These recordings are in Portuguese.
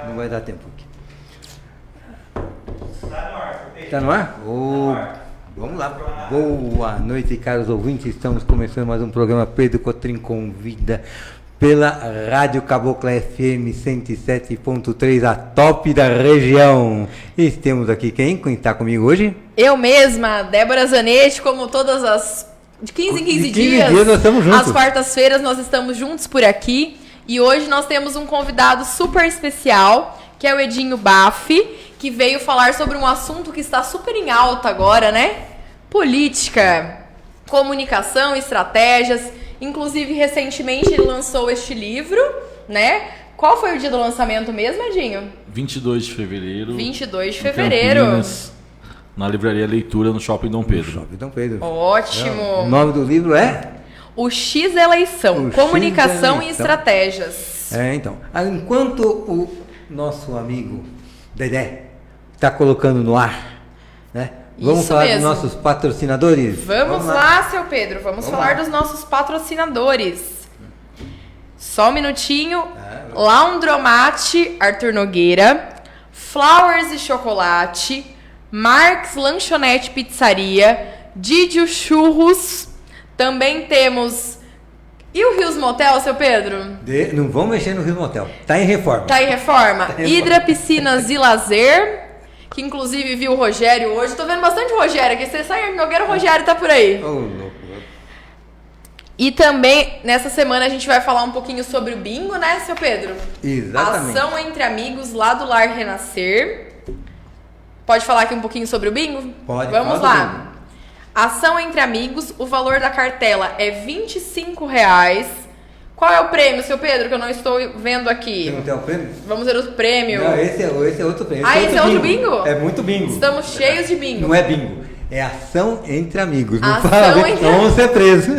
Não vai dar tempo aqui. Tá no ar, Tá no ar? Vamos lá. Boa noite, caros ouvintes. Estamos começando mais um programa Pedro Cotrim Convida pela Rádio Cabocla FM 107.3, a top da região. E temos aqui quem está comigo hoje? Eu mesma, Débora Zanetti, como todas as... De 15 em 15 dias nós estamos juntos. Às quartas-feiras nós estamos juntos por aqui. E hoje nós temos um convidado super especial, que é o Edinho Baffi, que veio falar sobre um assunto que está super em alta agora, né? Política, comunicação, estratégias. Inclusive, recentemente ele lançou este livro, né? Qual foi o dia do lançamento mesmo, Edinho? 22 de fevereiro. 22 de fevereiro. Campinas, na livraria Leitura, no Shopping Dom Pedro. Shopping Dom Pedro. Ótimo. O nome do livro é? O X Eleição, Comunicação X Eleição. e Estratégias. Então, enquanto o nosso amigo Dedé está colocando no ar, né? Vamos Isso falar mesmo. dos nossos patrocinadores? Vamos lá, seu Pedro, vamos falar dos nossos patrocinadores. Só um minutinho. Laundromat Arthur Nogueira, Flowers e Chocolate, Marx Lanchonete Pizzaria, Didio Churros, também temos... E o Rios Motel, seu Pedro? Não vamos mexer no Rio Motel. Tá em reforma. Tá em reforma. Tá em reforma. Hidra Piscinas e Lazer, que inclusive viu o Rogério hoje. Tô vendo bastante Rogério aqui. Você sai Nogueira, o Rogério tá por aí. Ô, louco. E também, nessa semana, a gente vai falar um pouquinho sobre o bingo, né, seu Pedro? Exatamente. Ação entre amigos lá do Lar Renascer. Pode falar aqui um pouquinho sobre o bingo? Pode. Vamos fala do lá. bingo. Ação entre amigos, o valor da cartela é R$25. Qual é o prêmio, seu Pedro, que eu não estou vendo aqui? Você não tem o prêmio? Vamos ver o prêmio. Não, esse é outro prêmio. Esse é outro bingo? É muito bingo. Estamos cheios de bingo. Não é bingo. É ação entre amigos. Não Ação fala, entre- vamos ser presos.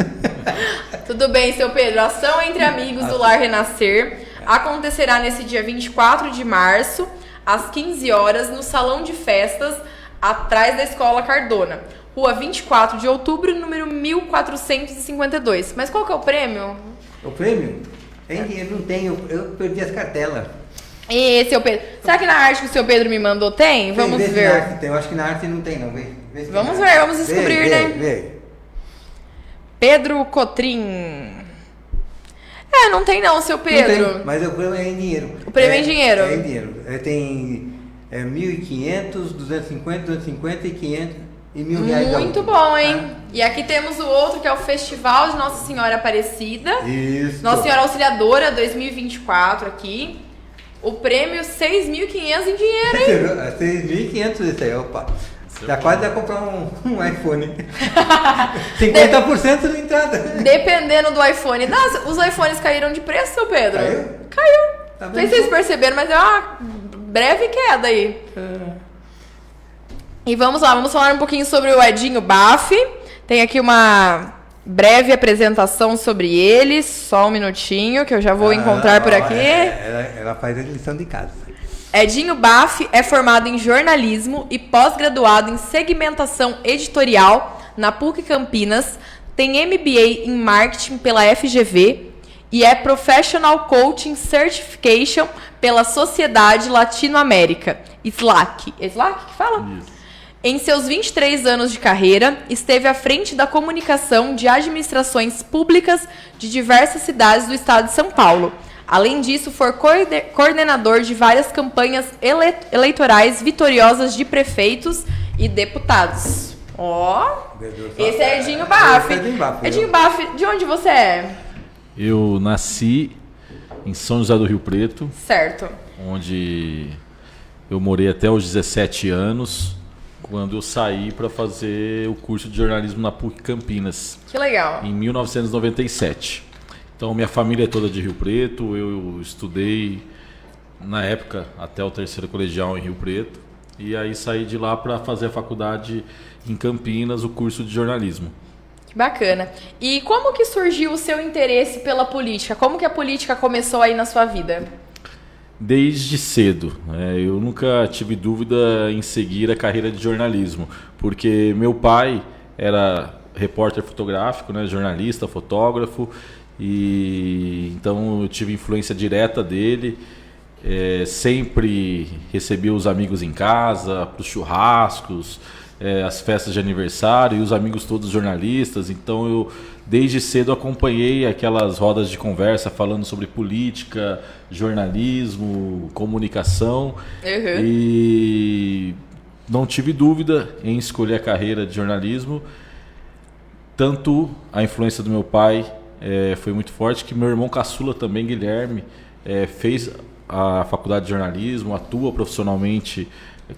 Tudo bem, seu Pedro. Ação entre amigos do Lar Renascer acontecerá nesse dia 24 de março, às 15 horas, no Salão de Festas, atrás da Escola Cardona. Rua 24 de outubro, número 1452. Mas qual que é o prêmio? O prêmio? Tem dinheiro? Não tem. Eu perdi as cartelas. E, seu Pedro, será que na arte que o seu Pedro me mandou tem? Vamos Vê se na ver. arte tem. Eu acho que na arte não tem, não. Vê se tem Vamos na ver, arte. vamos descobrir, né? Vê. Pedro Cotrim. Não tem não, seu Não Pedro. tem, mas o prêmio é em dinheiro. O prêmio é em dinheiro? É em dinheiro. Tem 1.500, 250, 250 e 500 e R$1.000. Muito bom, hein? E aqui temos o outro, que é o Festival de Nossa Senhora Aparecida. Isso. Nossa Senhora Auxiliadora 2024 aqui. O prêmio 6.500 em dinheiro, hein? 6.500 esse aí, opa. Já quase vai comprar um iPhone. 50% de entrada. Dependendo do iPhone. Os iPhones caíram de preço, seu Pedro? Caiu? Tá Não sei se vocês perceberam, mas é uma breve queda aí. E vamos lá, vamos falar um pouquinho sobre o Edinho Baffi. Tem aqui uma breve apresentação sobre ele. Só um minutinho, que eu já vou encontrar por aqui. Ela faz a lição de casa. Edinho Baffi é formado em jornalismo e pós-graduado em segmentação editorial na PUC Campinas, tem MBA em marketing pela FGV e é Professional Coaching Certification pela Sociedade Latino-América, SLAC. É SLAC que fala? Isso. Em seus 23 anos de carreira, esteve à frente da comunicação de administrações públicas de diversas cidades do estado de São Paulo. Além disso, foi coordenador de várias campanhas eleitorais vitoriosas de prefeitos e deputados. Esse é Edinho Baffi. Edinho Baffi, de onde você é? Eu nasci em São José do Rio Preto, Certo. onde eu morei até os 17 anos, quando eu saí para fazer o curso de jornalismo na PUC Campinas, Que legal. em 1997. Então, minha família é toda de Rio Preto, eu estudei, na época, até o terceiro colegial em Rio Preto, e aí saí de lá para fazer a faculdade em Campinas, o curso de jornalismo. Que bacana. E como que surgiu o seu interesse pela política? Como que a política começou aí na sua vida? Desde cedo, eu nunca tive dúvida em seguir a carreira de jornalismo, porque meu pai era repórter fotográfico, jornalista, fotógrafo, e então eu tive influência direta dele. Sempre recebi os amigos em casa, para os churrascos, as festas de aniversário, e os amigos todos jornalistas. Então eu desde cedo acompanhei aquelas rodas de conversa falando sobre política, jornalismo, comunicação. E não tive dúvida em escolher a carreira de jornalismo. Tanto a influência do meu pai foi muito forte, que meu irmão caçula também, Guilherme, fez a faculdade de jornalismo, atua profissionalmente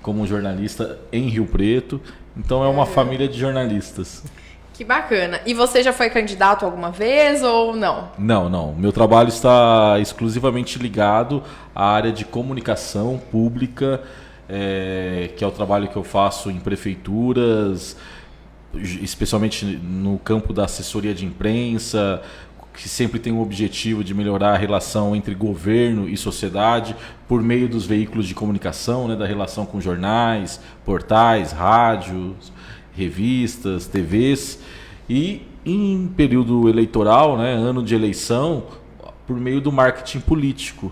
como jornalista em Rio Preto. Então é uma família de jornalistas. Que bacana. E você já foi candidato alguma vez ou não? Não. Meu trabalho está exclusivamente ligado à área de comunicação pública, que é o trabalho que eu faço em prefeituras, especialmente no campo da assessoria de imprensa, que sempre tem o objetivo de melhorar a relação entre governo e sociedade por meio dos veículos de comunicação, né, da relação com jornais, portais, rádios, revistas, TVs, e em período eleitoral, né, ano de eleição, por meio do marketing político.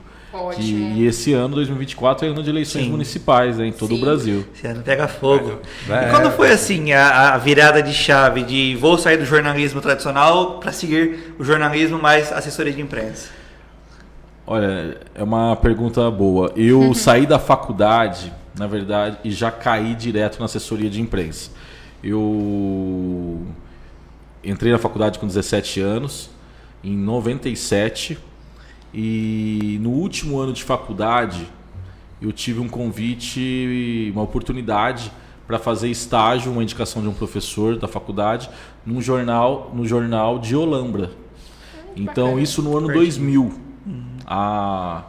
E esse ano, 2024, é ano de eleições municipais, né, em todo o Brasil. Esse ano pega fogo. E quando foi assim a virada de chave de vou sair do jornalismo tradicional para seguir o jornalismo mais assessoria de imprensa? Olha, é uma pergunta boa. Eu saí da faculdade, na verdade, e já caí direto na assessoria de imprensa. Eu entrei na faculdade com 17 anos, em 97, e no último ano de faculdade eu tive um convite, uma oportunidade para fazer estágio, uma indicação de um professor da faculdade, no jornal de Olambra. Então isso no ano 2000, há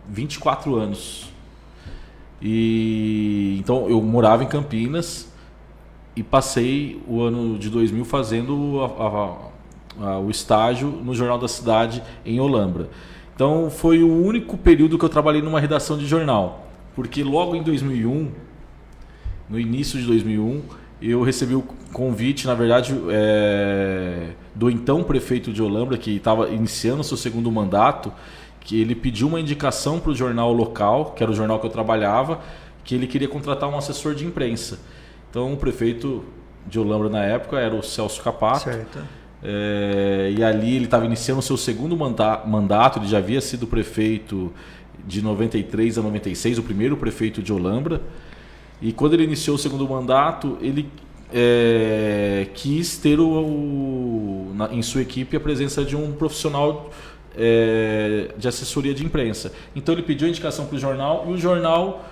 24 anos. E então eu morava em Campinas e passei o ano de 2000 fazendo o estágio no Jornal da Cidade em Olambra. Então foi o único período que eu trabalhei numa redação de jornal, porque logo em 2001, no início de 2001, eu recebi o convite, na verdade, do então prefeito de Olambra, que estava iniciando seu segundo mandato, que ele pediu uma indicação para o jornal local, que era o jornal que eu trabalhava, que ele queria contratar um assessor de imprensa. Então o prefeito de Olambra na época era o Celso Capato. Certo. E ali ele estava iniciando o seu segundo mandato, ele já havia sido prefeito de 93 a 96, o primeiro prefeito de Olambra. E quando ele iniciou o segundo mandato, ele quis ter em sua equipe a presença de um profissional de assessoria de imprensa. Então ele pediu a indicação para o jornal, e o jornal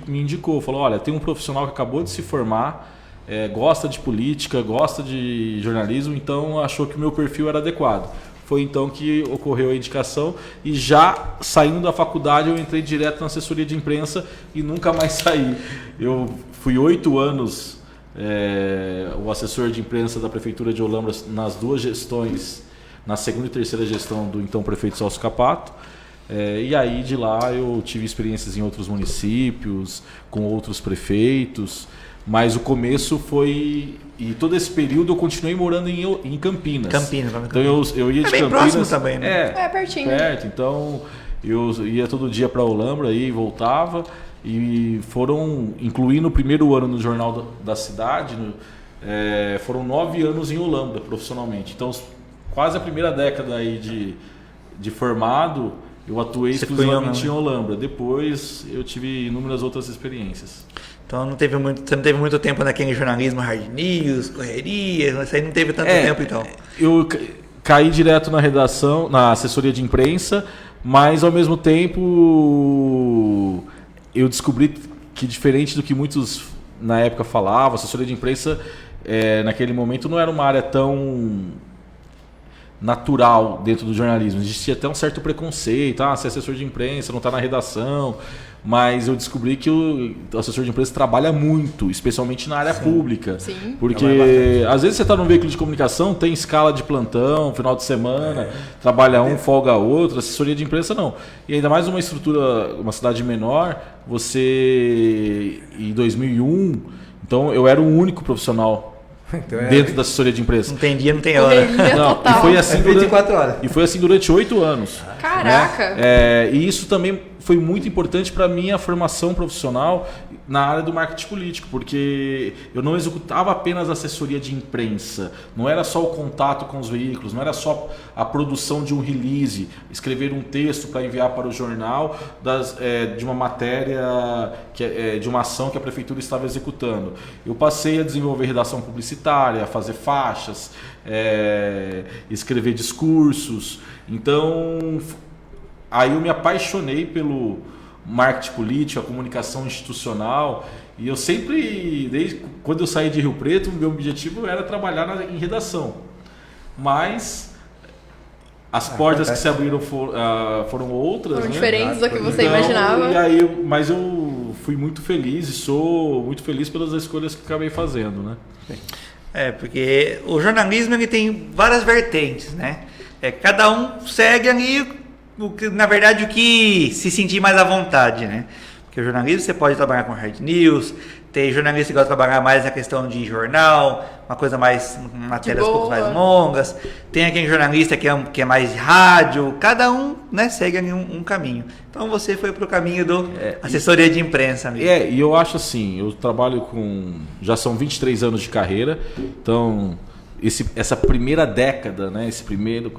me indicou, falou: olha, tem um profissional que acabou de se formar, gosta de política, gosta de jornalismo, então achou que o meu perfil era adequado. Foi então que ocorreu a indicação, e já saindo da faculdade eu entrei direto na assessoria de imprensa e nunca mais saí. Eu fui 8 anos o assessor de imprensa da Prefeitura de Olambra nas duas gestões, na segunda e terceira gestão do então prefeito Celso Capato. E aí de lá eu tive experiências em outros municípios, com outros prefeitos, mas o começo foi... E todo esse período eu continuei morando em Campinas. Então eu ia de bem Campinas... próximo também, né? Pertinho. Perto, então eu ia todo dia para Olambra e voltava. E foram, incluindo o primeiro ano no Jornal da Cidade, foram 9 anos em Olambra profissionalmente. Então quase a primeira década aí de formado... Eu atuei exclusivamente em Olambra. Depois eu tive inúmeras outras experiências. Então você não teve muito tempo naquele jornalismo hard news, correrias, mas aí não teve tanto tempo então. Eu caí direto na redação, na assessoria de imprensa, mas ao mesmo tempo eu descobri que, diferente do que muitos na época falavam, a assessoria de imprensa naquele momento não era uma área tão natural dentro do jornalismo. Existia até um certo preconceito, ser assessor de imprensa, não está na redação, mas eu descobri que o assessor de imprensa trabalha muito, especialmente na área pública. Sim. Porque às vezes você está num veículo de comunicação, tem escala de plantão, final de semana, trabalha um, folga outro, assessoria de imprensa não. E ainda mais uma estrutura, uma cidade menor, você em 2001, então eu era o único profissional Então dentro da assessoria de imprensa. Não tem dia, não tem hora. Correria Não, total. e foi assim 24 horas. E foi assim durante 8 anos. Caraca! Né? E isso também foi muito importante para a minha formação profissional na área do marketing político, porque eu não executava apenas assessoria de imprensa, não era só o contato com os veículos, não era só a produção de um release, escrever um texto para enviar para o jornal de uma matéria, de uma ação que a prefeitura estava executando. Eu passei a desenvolver redação publicitária, a fazer faixas, escrever discursos. Então, aí eu me apaixonei pelo marketing político, a comunicação institucional, e eu sempre, desde quando eu saí de Rio Preto, o meu objetivo era trabalhar em redação. Mas as portas que se abriram foram outras, Foram né? diferentes do que você Então, imaginava. E aí, mas eu fui muito feliz e sou muito feliz pelas escolhas que acabei fazendo, né? Porque o jornalismo ele tem várias vertentes, né? Cada um segue ali, na verdade, o que se sentir mais à vontade, né? Porque o jornalismo você pode trabalhar com hard news, tem jornalista que gosta de trabalhar mais na questão de jornal, uma coisa mais, matérias um pouco mais longas. Tem aquele jornalista que é mais rádio, cada um, né, segue ali um caminho. Então você foi pro caminho do assessoria de imprensa, amigo. E eu acho assim, eu trabalho já são 23 anos de carreira, então essa primeira década, né, esse primeiro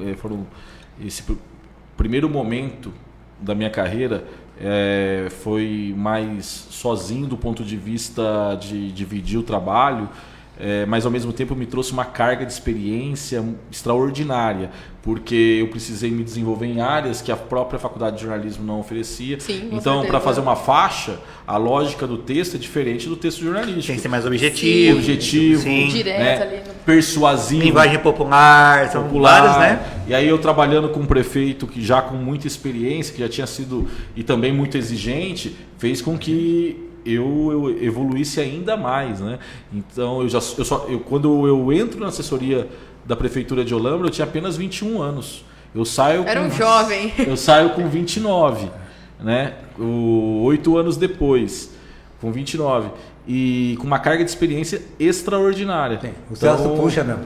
momento da minha carreira foi mais sozinho do ponto de vista de dividir o trabalho, mas ao mesmo tempo me trouxe uma carga de experiência extraordinária, porque eu precisei me desenvolver em áreas que a própria faculdade de jornalismo não oferecia. Sim, então, para fazer uma faixa, a lógica do texto é diferente do texto jornalístico. Tem que ser mais objetivo. Sim. Direto ali. Persuasivo. Linguagem popular, são vários, né? E aí eu trabalhando com um prefeito que já com muita experiência, que já tinha sido e também muito exigente, fez com que eu evoluísse ainda mais, né? Então quando eu entro na assessoria da prefeitura de Olambra, eu tinha apenas 21 anos. Era um jovem. Eu saio com 29, né? 8 anos depois, com 29. E com uma carga de experiência extraordinária. O Celso puxa mesmo.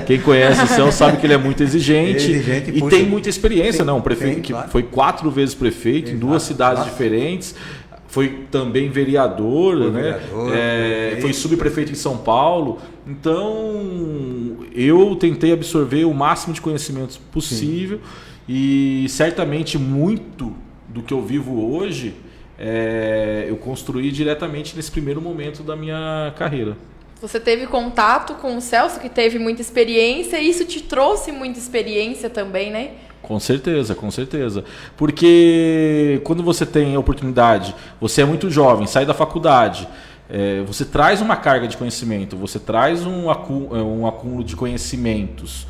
Quem conhece o Celso sabe que ele é muito exigente, e puxa. tem muita experiência. Sim, um prefeito que claro. foi 4 vezes prefeito em 2 cidades diferentes. Foi também vereador, né? Foi subprefeito em São Paulo. Então, eu tentei absorver o máximo de conhecimentos possível. E certamente muito do que eu vivo hoje eu construí diretamente nesse primeiro momento da minha carreira. Você teve contato com o Celso, que teve muita experiência, e isso te trouxe muita experiência também, né? Com certeza, com certeza. Porque quando você tem a oportunidade, você é muito jovem, sai da faculdade, você traz uma carga de conhecimento, você traz um acúmulo de conhecimentos,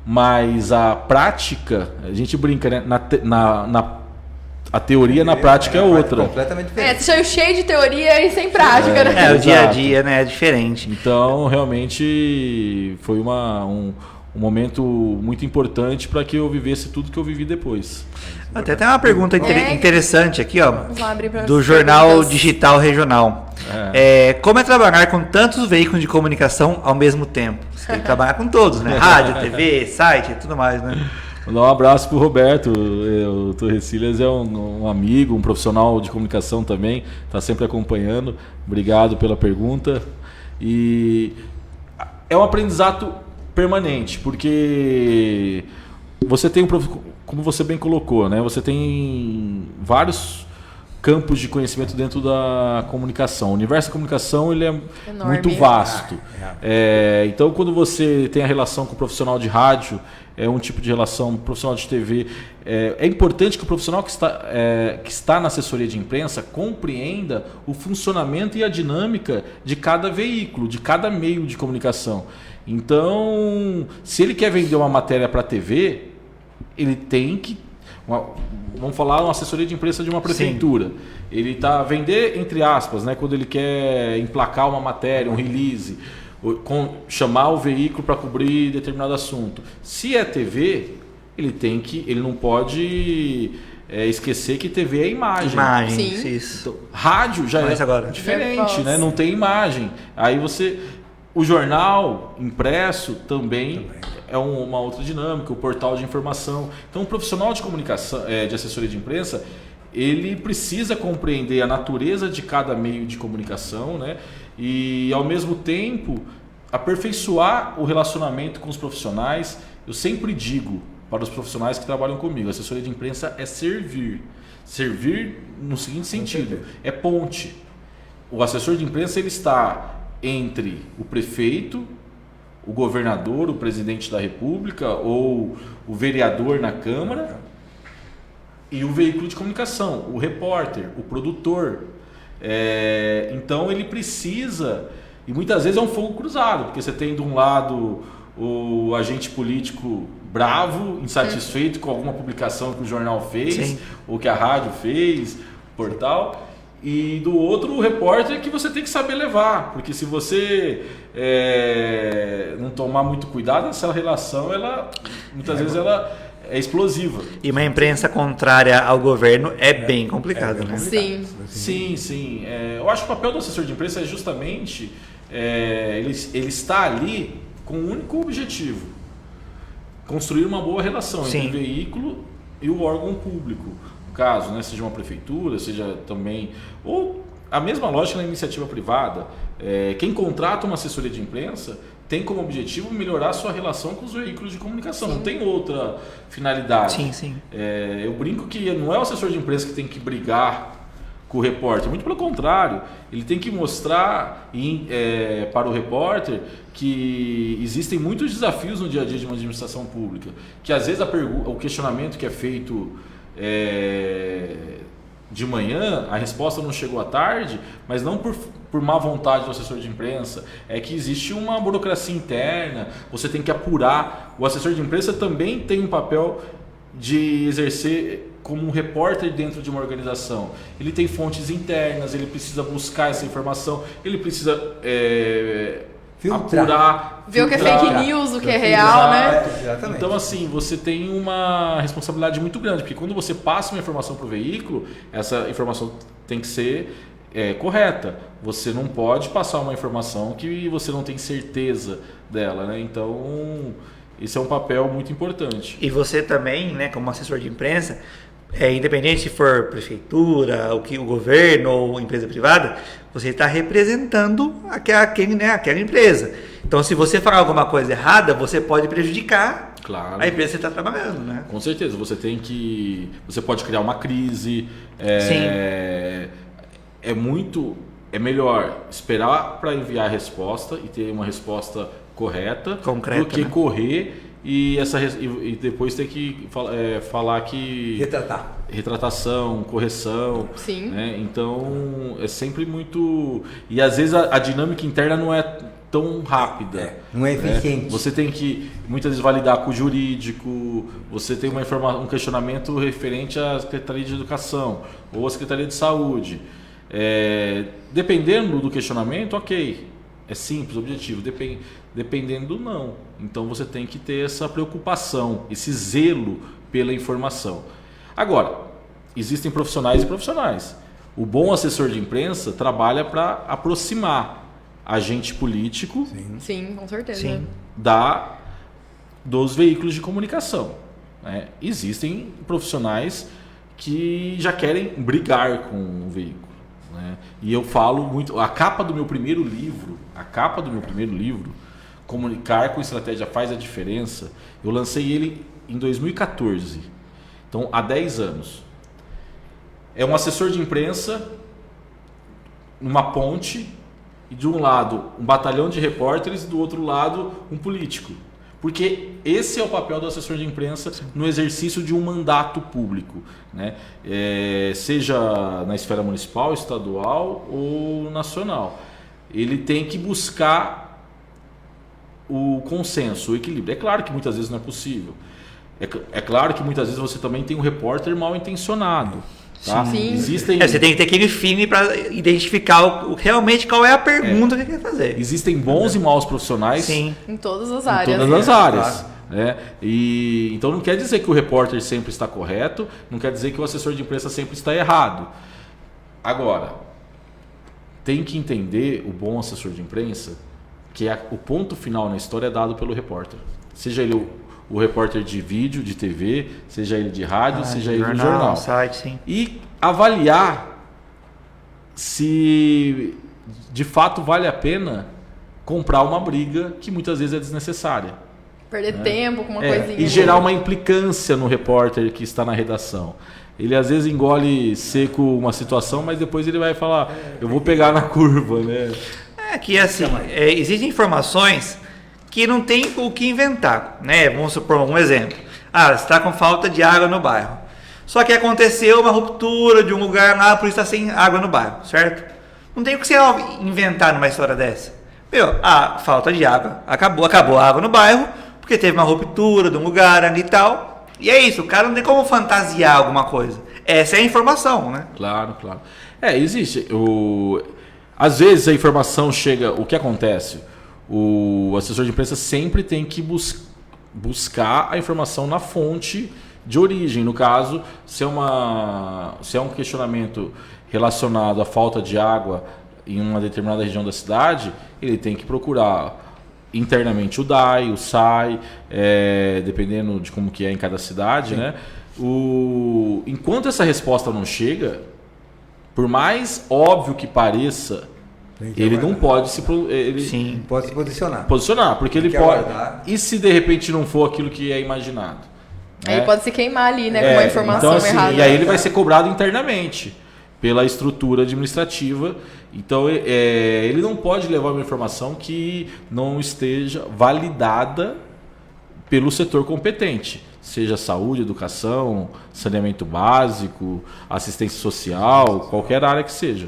mas a prática, a gente brinca, né? A teoria na prática é outra. Completamente diferente. Você saiu cheio de teoria e sem prática, né? O dia a dia, né, é diferente. Então, realmente, foi um momento muito importante para que eu vivesse tudo que eu vivi depois. Até tem uma pergunta interessante aqui, ó, Vamos lá abrir para do as Jornal perguntas. Digital Regional. Como é trabalhar com tantos veículos de comunicação ao mesmo tempo? Você tem que trabalhar com todos, né? Rádio, TV, site e tudo mais, né? Vou dar um abraço pro Roberto. O Torrecilhas é um amigo, um profissional de comunicação também, está sempre acompanhando. Obrigado pela pergunta. E é um aprendizado permanente, porque você tem como você bem colocou, né? Você tem vários campos de conhecimento dentro da comunicação. O universo da comunicação ele é enorme, muito vasto. Então, quando você tem a relação com o profissional de rádio, é um tipo de relação, profissional de TV. É importante que o profissional que está na assessoria de imprensa compreenda o funcionamento e a dinâmica de cada veículo, de cada meio de comunicação. Então, se ele quer vender uma matéria para a TV, ele tem que... vamos falar uma assessoria de imprensa de uma prefeitura. Sim. Ele está vender, entre aspas, né, quando ele quer emplacar uma matéria, um release, chamar o veículo para cobrir determinado assunto. Se é TV, ele não pode esquecer que TV é imagem. Sim. Isso. Então, rádio já é agora diferente, né? Não tem imagem. Aí você O jornal impresso também é uma outra dinâmica, o portal de informação. Então, o profissional de comunicação, de assessoria de imprensa, ele precisa compreender a natureza de cada meio de comunicação, né? E, ao mesmo tempo, aperfeiçoar o relacionamento com os profissionais. Eu sempre digo para os profissionais que trabalham comigo, a assessoria de imprensa é servir. Servir no seguinte sentido, é ponte. O assessor de imprensa ele está entre o prefeito, o governador, o presidente da República ou o vereador na Câmara e o veículo de comunicação, o repórter, o produtor. Então ele precisa, e muitas vezes é um fogo cruzado, porque você tem de um lado o agente político bravo, insatisfeito com alguma publicação que o jornal fez, Sim. ou que a rádio fez, portal, e do outro o repórter que você tem que saber levar, porque se você não tomar muito cuidado, essa relação muitas vezes ela é explosiva. E uma imprensa contrária ao governo é bem complicado, né? Sim. Sim. Eu acho que o papel do assessor de imprensa é justamente ele está ali com um único objetivo: construir uma boa relação entre o veículo e o órgão público. No caso, né, seja uma prefeitura, seja também... Ou a mesma lógica na iniciativa privada. Quem contrata uma assessoria de imprensa tem como objetivo melhorar a sua relação com os veículos de comunicação. Sim. Não tem outra finalidade. Sim. Eu brinco que não é o assessor de imprensa que tem que brigar com o repórter. Muito pelo contrário. Ele tem que mostrar para o repórter que existem muitos desafios no dia a dia de uma administração pública. Que às vezes o questionamento que é feito de manhã, a resposta não chegou à tarde, mas não por má vontade do assessor de imprensa, é que existe uma burocracia interna, você tem que apurar. O assessor de imprensa também tem um papel de exercer como um repórter dentro de uma organização. Ele tem fontes internas, ele precisa buscar essa informação, ele precisa apurar, ver o que é fake news, o que é real, né? Exatamente. Então, assim, você tem uma responsabilidade muito grande, porque quando você passa uma informação para o veículo, essa informação tem que ser correta. Você não pode passar uma informação que você não tem certeza dela, né? Então, esse é um papel muito importante. E você também, né, como assessor de imprensa, independente se for prefeitura, o governo ou empresa privada, você está representando aquela empresa. Então, se você falar alguma coisa errada, você pode prejudicar a empresa que você está trabalhando, né? Com certeza, você pode criar uma crise. Sim. É melhor esperar para enviar a resposta e ter uma resposta correta, concreta, do que né? correr e depois ter que falar que... Retratação, correção. Sim. Né? Então, é sempre muito... E às vezes a dinâmica interna não é tão rápida. Não é eficiente. Você tem que, muitas vezes, validar com o jurídico, você tem um questionamento referente à Secretaria de Educação ou à Secretaria de Saúde. Dependendo do questionamento, ok, é simples, objetivo. Dependendo, não. Então você tem que ter essa preocupação, esse zelo pela informação. Agora, existem profissionais e profissionais. O bom assessor de imprensa trabalha para aproximar agente político Sim, com certeza. Sim. dos veículos de comunicação. Né? Existem profissionais que já querem brigar com o veículo. Né? E eu falo muito, a capa do meu primeiro livro, Comunicar com Estratégia Faz a Diferença, eu lancei ele em 2014, então há 10 anos. É um assessor de imprensa numa ponte, e de um lado um batalhão de repórteres e do outro lado um político. Porque esse é o papel do assessor de imprensa no exercício de um mandato público, né? Seja na esfera municipal, estadual ou nacional. Ele tem que buscar o consenso, o equilíbrio. É claro que muitas vezes não é possível. É claro que muitas vezes você também tem um repórter mal intencionado. Tá? Sim. Você tem que ter aquele feeling para identificar realmente qual é a pergunta que ele quer fazer. Existem bons e maus profissionais. Sim. Em todas as áreas. Em todas as áreas. Né? Então não quer dizer que o repórter sempre está correto, não quer dizer que o assessor de imprensa sempre está errado. Agora, tem que entender o bom assessor de imprensa que o ponto final na história é dado pelo repórter. Seja ele o repórter de vídeo, de TV, seja ele de rádio, seja ele do jornal. Site, sim. E avaliar se de fato vale a pena comprar uma briga que muitas vezes é desnecessária. Perder tempo com uma coisinha. E gerar uma implicância no repórter que está na redação. Ele às vezes engole seco uma situação, mas depois ele vai falar, eu vou pegar na curva, né? É que assim, existem informações que não tem o que inventar, né? Vamos supor um exemplo. Você está com falta de água no bairro. Só que aconteceu uma ruptura de um lugar lá, por isso está sem água no bairro, certo? Não tem o que você inventar numa história dessa. A falta de água, acabou a água no bairro, porque teve uma ruptura de um lugar ali e tal. E é isso, o cara não tem como fantasiar alguma coisa. Essa é a informação, né? Claro. Existe. Às vezes a informação chega... O que acontece? O assessor de imprensa sempre tem que buscar a informação na fonte de origem. No caso, se é um questionamento relacionado à falta de água em uma determinada região da cidade, ele tem que procurar internamente o DAI, o SAI, dependendo de como que é em cada cidade, né? Enquanto essa resposta não chega, por mais óbvio que pareça, ele não pode pode se posicionar. Porque ele pode. E se de repente não for aquilo que é imaginado? Aí ele pode se queimar ali, né? Com uma informação então, assim, errada. E aí ele vai ser cobrado internamente pela estrutura administrativa. Então ele não pode levar uma informação que não esteja validada pelo setor competente. Seja saúde, educação, saneamento básico, assistência social, qualquer área que seja.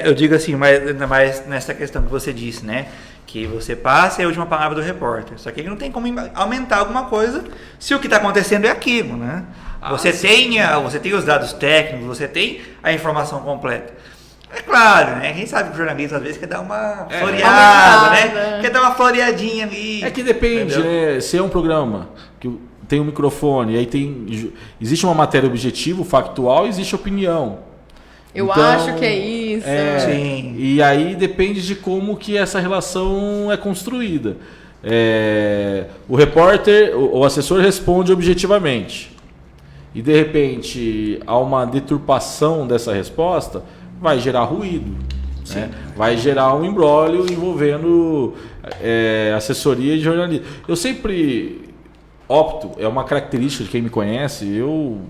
Eu digo assim, mas ainda mais nessa questão que você disse, né? Que você passa e é a última palavra do repórter. Só que ele não tem como aumentar alguma coisa se o que está acontecendo é aquilo, né? Você tem os dados técnicos, você tem a informação completa. É claro, né? Quem sabe que o jornalista às vezes quer dar uma floreada, né? Quer dar uma floreadinha ali. É que depende, né? Se é um programa que tem um microfone, aí existe uma matéria objetiva, factual, e existe opinião. Eu acho que é isso. Sim. E aí depende de como que essa relação é construída. O repórter, o assessor responde objetivamente. E de repente há uma deturpação dessa resposta, vai gerar ruído. Né? Vai gerar um imbróglio envolvendo assessoria e jornalismo. Eu sempre opto, é uma característica de quem me conhece, eu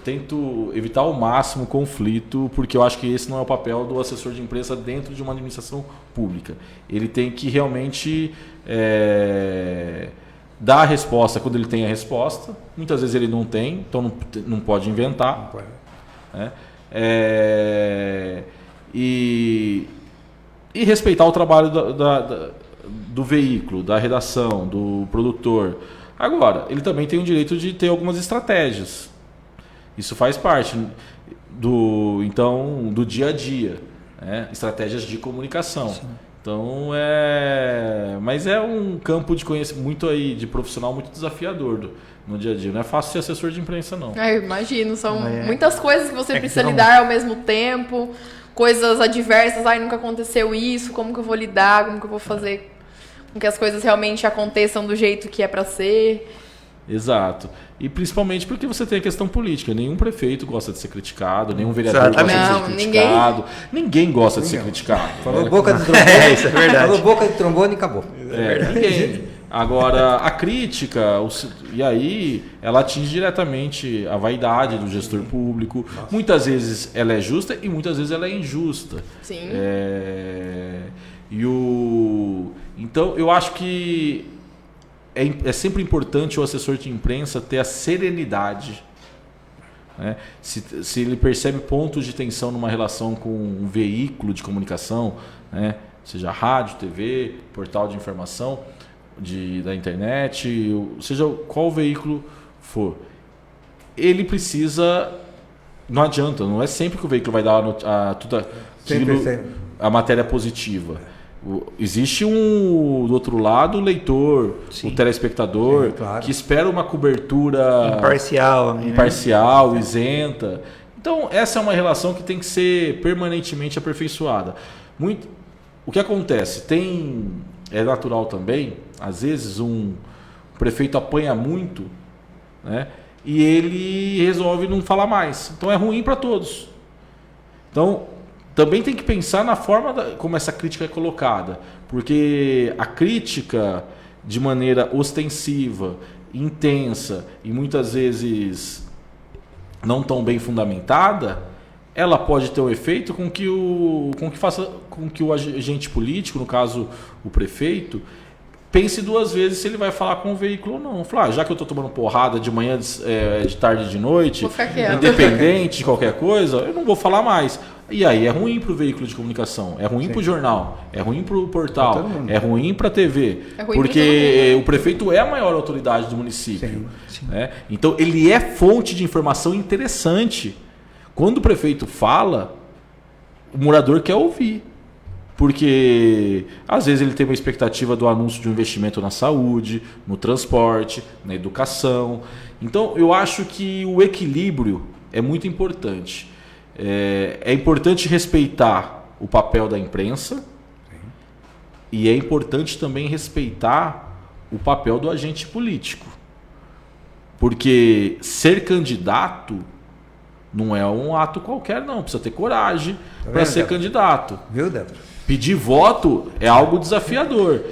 tento evitar ao máximo conflito, porque eu acho que esse não é o papel do assessor de imprensa dentro de uma administração pública. Ele tem que realmente dar a resposta quando ele tem a resposta. Muitas vezes ele não tem, então não pode inventar. Não pode. Né? E respeitar o trabalho do veículo, da redação, do produtor. Agora, ele também tem o direito de ter algumas estratégias. Isso faz parte do dia a dia, né? Estratégias de comunicação. Sim. Então mas é um campo de conhecimento muito aí de profissional muito desafiador no dia a dia. Não é fácil ser assessor de imprensa, não. Eu imagino, são muitas coisas que você precisa lidar ao mesmo tempo, coisas adversas. Nunca aconteceu isso, como que eu vou lidar, como que eu vou fazer com que as coisas realmente aconteçam do jeito que é para ser. Exato. E principalmente porque você tem a questão política. Nenhum prefeito gosta de ser criticado, nenhum vereador gosta de ser criticado. Ninguém gosta de ser criticado. Falou boca de trombone. Isso é verdade. Falou boca de trombone e acabou. Ninguém. Agora, a crítica, e aí ela atinge diretamente a vaidade do gestor público. Nossa. Muitas vezes ela é justa e muitas vezes ela é injusta. Sim. Então, eu acho que é sempre importante o assessor de imprensa ter a serenidade. Né? Se ele percebe pontos de tensão numa relação com um veículo de comunicação, né? Seja rádio, TV, portal de informação da internet, seja qual veículo for, ele precisa... Não adianta, não é sempre que o veículo vai dar a matéria positiva. Existe do outro lado o leitor, o telespectador, claro, que espera uma cobertura imparcial, isenta. Então essa é uma relação que tem que ser permanentemente aperfeiçoada. o que acontece? É natural também, às vezes o prefeito apanha muito, né? E ele resolve não falar mais. Então é ruim para todos. Então também tem que pensar na forma como essa crítica é colocada, porque a crítica de maneira ostensiva, intensa e muitas vezes não tão bem fundamentada, ela pode ter um efeito com que o agente político, no caso o prefeito, pense duas vezes se ele vai falar com o veículo ou não. Falar, já que eu estou tomando porrada de manhã, de tarde, de noite, independente de qualquer coisa, eu não vou falar mais. E aí é ruim para o veículo de comunicação, é ruim para o jornal, é ruim para o portal, é ruim para a TV, porque o prefeito é a maior autoridade do município. Né? Então ele é fonte de informação interessante. Quando o prefeito fala, o morador quer ouvir. Porque às vezes ele tem uma expectativa do anúncio de um investimento na saúde, no transporte, na educação. Então eu acho que o equilíbrio é muito importante. É importante respeitar o papel da imprensa e é importante também respeitar o papel do agente político. Porque ser candidato não é um ato qualquer, não. Precisa ter coragem para ser candidato. Viu, Débora? Pedir voto é algo desafiador.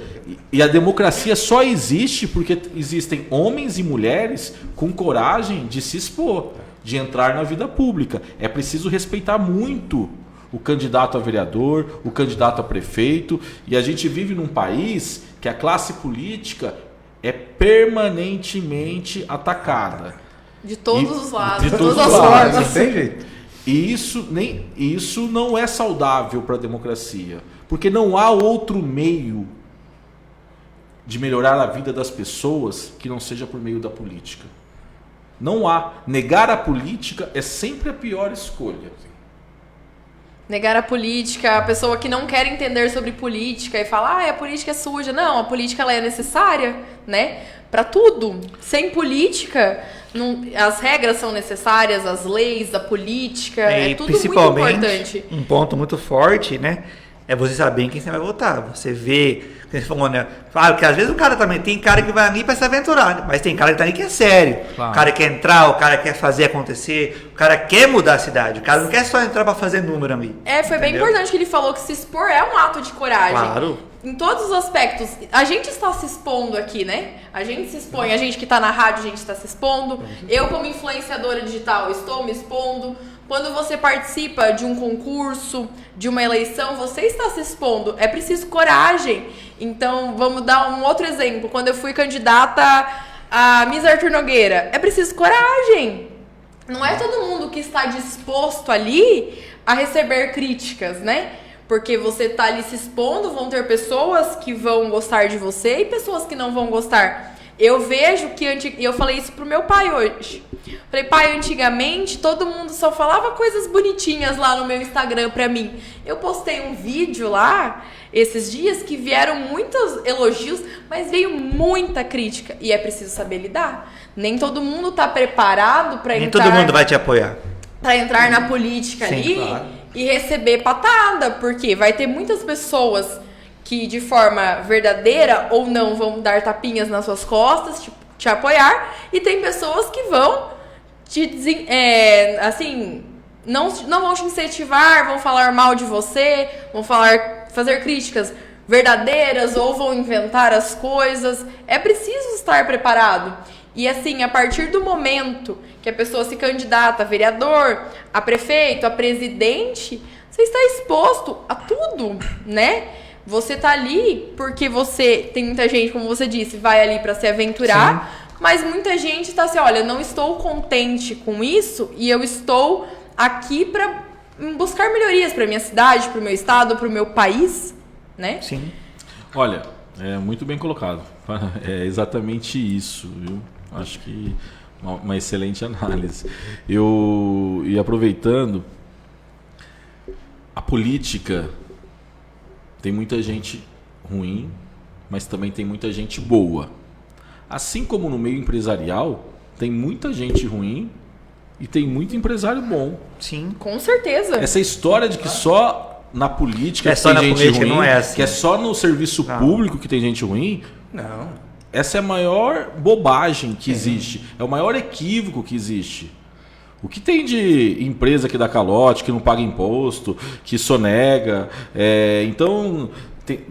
E a democracia só existe porque existem homens e mulheres com coragem de se expor, de entrar na vida pública. É preciso respeitar muito o candidato a vereador, o candidato a prefeito. E a gente vive num país que a classe política é permanentemente atacada. De todos os lados, de todas as formas. Não tem jeito. E isso não é saudável para a democracia. Porque não há outro meio de melhorar a vida das pessoas que não seja por meio da política. Não há. Negar a política é sempre a pior escolha. Negar a política, a pessoa que não quer entender sobre política e fala, a política é suja. Não, a política ela é necessária, né? Para tudo. Sem política, as regras são necessárias, as leis, a política, é tudo muito importante. Um ponto muito forte, né? É você saber em quem você vai votar. Você vê, você falou, né? Claro que às vezes o cara também tem cara que vai ali para se aventurar, né? Mas tem cara que tá ali que é sério. Claro. O cara quer entrar, o cara quer fazer acontecer, o cara quer mudar a cidade. O cara não quer só entrar para fazer número ali. Foi bem importante que ele falou que se expor é um ato de coragem. Claro. Em todos os aspectos. A gente está se expondo aqui, né? A gente se expõe, a gente que está na rádio, a gente está se expondo. Eu, como influenciadora digital, estou me expondo. Quando você participa de um concurso, de uma eleição, você está se expondo. É preciso coragem. Então, vamos dar um outro exemplo. Quando eu fui candidata a Miss Arthur Nogueira, é preciso coragem. Não é todo mundo que está disposto ali a receber críticas, né? Porque você está ali se expondo, vão ter pessoas que vão gostar de você e pessoas que não vão gostar. Eu vejo que... eu falei isso pro meu pai hoje. Falei, pai, antigamente todo mundo só falava coisas bonitinhas lá no meu Instagram pra mim. Eu postei um vídeo lá, esses dias, que vieram muitos elogios, mas veio muita crítica. E é preciso saber lidar. Nem todo mundo tá preparado pra entrar... Nem todo mundo vai te apoiar. Pra entrar na política ali, claro, e receber patada. Porque vai ter muitas pessoas que de forma verdadeira ou não vão dar tapinhas nas suas costas, te apoiar, e tem pessoas que vão não vão te incentivar, vão falar mal de você, vão fazer críticas verdadeiras ou vão inventar as coisas. É preciso estar preparado. E assim, a partir do momento que a pessoa se candidata a vereador, a prefeito, a presidente, você está exposto a tudo, né? Você tá ali porque tem muita gente, como você disse, vai ali para se aventurar. Sim. Mas muita gente tá assim, olha, não estou contente com isso e eu estou aqui para buscar melhorias para minha cidade, para o meu estado, para o meu país, né? Sim. Olha, é muito bem colocado. É exatamente isso, viu? Acho que uma excelente análise. E aproveitando, a política tem muita gente ruim, mas também tem muita gente boa. Assim como no meio empresarial, tem muita gente ruim e tem muito empresário bom. Sim, com certeza. Essa história de que só na política É que só tem na gente política, ruim, não é assim. que é só no serviço público que tem gente ruim. Não. Essa é a maior bobagem que existe. É o maior equívoco que existe. O que tem de empresa que dá calote, que não paga imposto, que sonega. Então,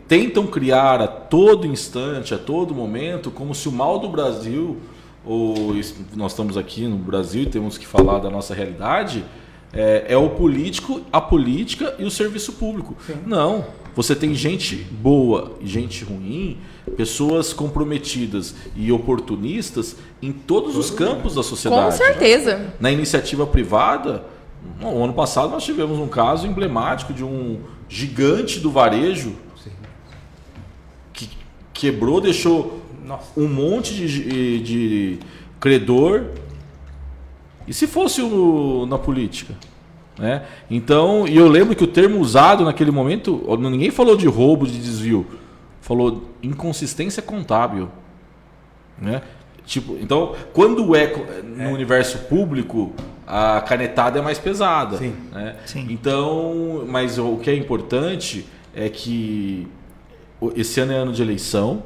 tentam criar a todo instante, a todo momento, como se o mal do Brasil, ou nós estamos aqui no Brasil e temos que falar da nossa realidade, é o político, a política e o serviço público. Sim. Não. Você tem gente boa e gente ruim, pessoas comprometidas e oportunistas em todos os campos da sociedade. Com certeza. Né? Na iniciativa privada, no ano passado nós tivemos um caso emblemático de um gigante do varejo que quebrou, deixou um monte de credor. E se fosse na política? Né? Então, e eu lembro que o termo usado naquele momento, ninguém falou de roubo, de desvio, falou inconsistência contábil, né? Tipo, então, quando no universo público, a canetada é mais pesada. Sim. Né? Sim. Então, mas o que é importante é que esse ano é ano de eleição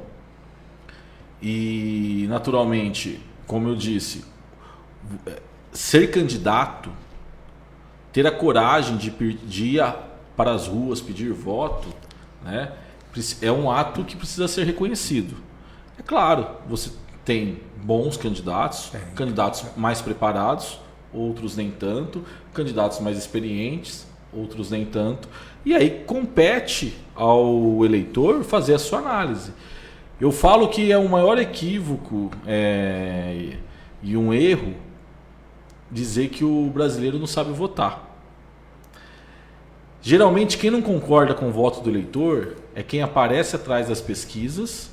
e, naturalmente, como eu disse, ser candidato, ter a coragem de ir para as ruas pedir voto, né, é um ato que precisa ser reconhecido. É claro, você tem bons candidatos, candidatos mais preparados, outros nem tanto, candidatos mais experientes, outros nem tanto, e aí compete ao eleitor fazer a sua análise. Eu falo que é o maior equívoco e um erro dizer que o brasileiro não sabe votar. Geralmente quem não concorda com o voto do eleitor é quem aparece atrás das pesquisas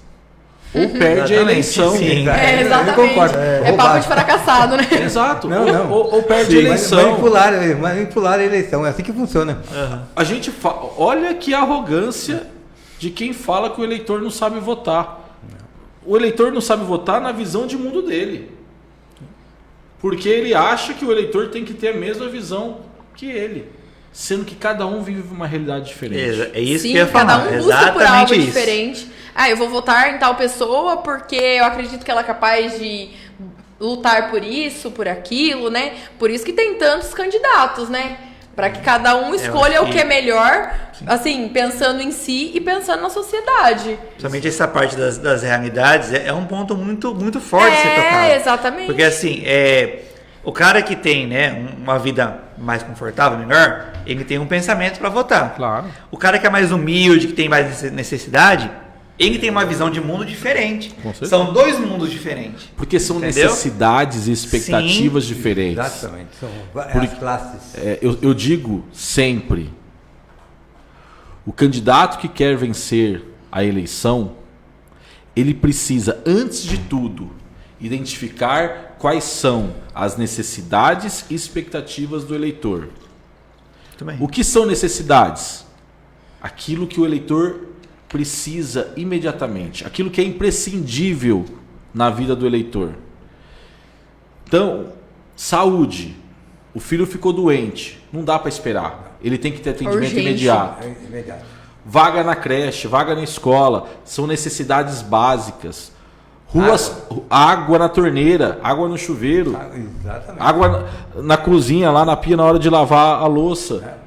ou perde a eleição. Sim. Exatamente. Eu concordo. É papo de fracassado, né? Exato. Não. Ou perde a eleição. Manipular a eleição, é assim que funciona. A gente olha que arrogância de quem fala que o eleitor não sabe votar. O eleitor não sabe votar na visão de mundo dele. Porque ele acha que o eleitor tem que ter a mesma visão que ele, sendo que cada um vive uma realidade diferente. É isso Sim, que eu ia falar. cada um busca por algo Exatamente isso. diferente. Eu vou votar em tal pessoa porque eu acredito que ela é capaz de lutar por isso, por aquilo, né? Por isso que tem tantos candidatos, né? Para que cada um escolha o que é melhor, assim, pensando em si e pensando na sociedade. Principalmente essa parte das realidades é um ponto muito, muito forte de ser tocado. Exatamente. Porque assim, o cara que tem, né, uma vida mais confortável, melhor, ele tem um pensamento para votar. Claro. O cara que é mais humilde, que tem mais necessidade, ele tem uma visão de mundo diferente. Com certeza. São dois mundos diferentes. Porque são Entendeu? necessidades e expectativas diferentes. Exatamente, são as classes. Eu digo sempre, o candidato que quer vencer a eleição, ele precisa, antes de tudo, identificar quais são as necessidades e expectativas do eleitor. Muito bem. O que são necessidades? Aquilo que o eleitor precisa imediatamente, aquilo que é imprescindível na vida do eleitor. Então, saúde. O filho ficou doente, não dá para esperar. Ele tem que ter atendimento Urgente. imediato. Vaga na creche, vaga na escola, são necessidades básicas. Ruas, água na torneira, água no chuveiro, Exatamente. água na cozinha, lá na pia na hora de lavar a louça.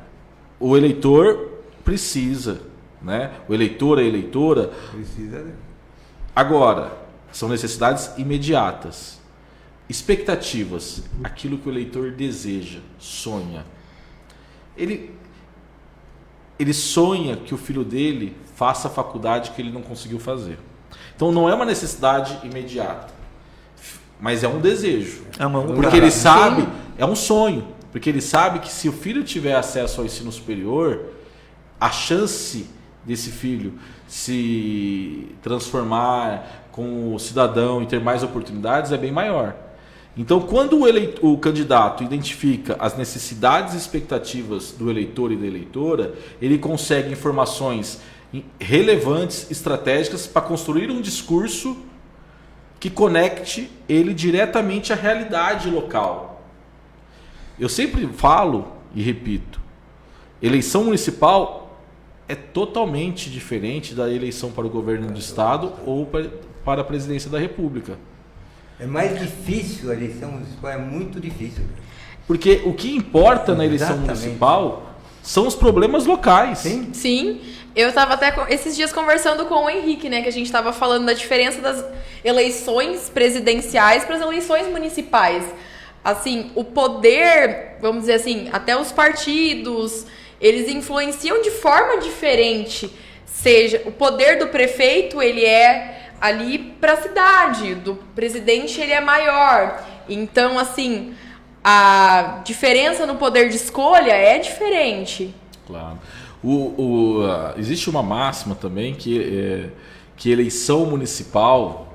O eleitor precisa, né? O eleitor, a eleitora. Precisa. Agora, são necessidades imediatas. Expectativas, aquilo que o eleitor deseja, sonha. Ele sonha que o filho dele faça a faculdade que ele não conseguiu fazer. Então não é uma necessidade imediata, mas é um desejo. Porque ele sabe, é um sonho, porque ele sabe que se o filho tiver acesso ao ensino superior, a chance desse filho se transformar como cidadão e ter mais oportunidades é bem maior. Então, quando o candidato identifica as necessidades e expectativas do eleitor e da eleitora, ele consegue informações relevantes, estratégicas, para construir um discurso que conecte ele diretamente à realidade local. Eu sempre falo e repito, eleição municipal é totalmente diferente da eleição para o governo do estado ou para a presidência da República. É mais difícil a eleição municipal, é muito difícil. Porque o que importa na eleição municipal são os problemas locais. Sim. Eu estava até esses dias conversando com o Henrique, né? Que a gente estava falando da diferença das eleições presidenciais para as eleições municipais. Assim, o poder, vamos dizer assim, até os partidos, eles influenciam de forma diferente. Seja, o poder do prefeito, ele é ali para a cidade, do presidente, ele é maior. Então, assim, a diferença no poder de escolha é diferente. Claro. Existe uma máxima também que eleição municipal,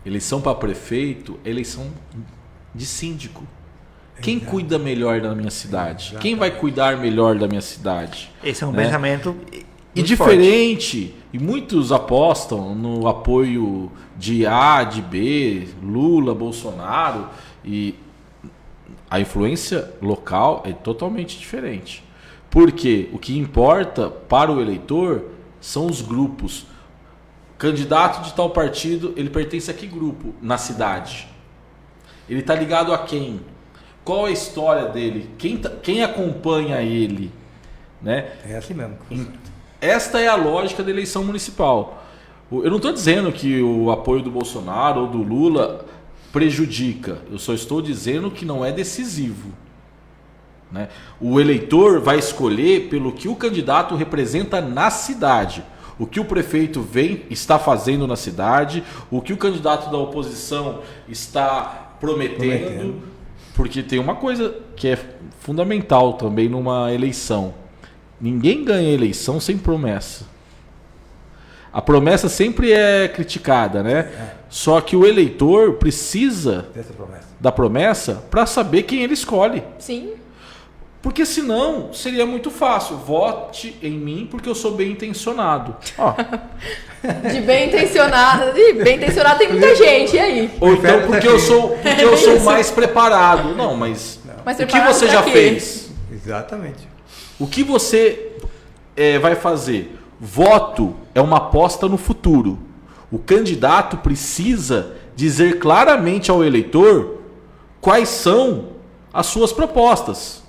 eleição para prefeito, é eleição de síndico. Quem cuida melhor da minha cidade? Quem vai cuidar melhor da minha cidade? Esse é um pensamento e diferente. Forte. E muitos apostam no apoio de A, de B, Lula, Bolsonaro. E a influência local é totalmente diferente. Porque o que importa para o eleitor são os grupos. Candidato de tal partido, ele pertence a que grupo na cidade? Ele está ligado a quem? Qual a história dele? Quem acompanha ele? Né? É assim mesmo. Esta é a lógica da eleição municipal. Eu não estou dizendo que o apoio do Bolsonaro ou do Lula prejudica. Eu só estou dizendo que não é decisivo. Né? O eleitor vai escolher pelo que o candidato representa na cidade. O que o prefeito está fazendo na cidade, o que o candidato da oposição está prometendo. Porque tem uma coisa que é fundamental também numa eleição. Ninguém ganha eleição sem promessa. A promessa sempre é criticada, né? Só que o eleitor precisa da promessa para saber quem ele escolhe. Sim. Porque senão seria muito fácil. Vote em mim porque eu sou bem intencionado. Ó. De bem intencionado. Bem intencionado tem muita gente, e aí? Ou então porque eu sou mais preparado. Não, mas o que você já fez? Exatamente. O que você vai fazer? Voto é uma aposta no futuro. O candidato precisa dizer claramente ao eleitor quais são as suas propostas.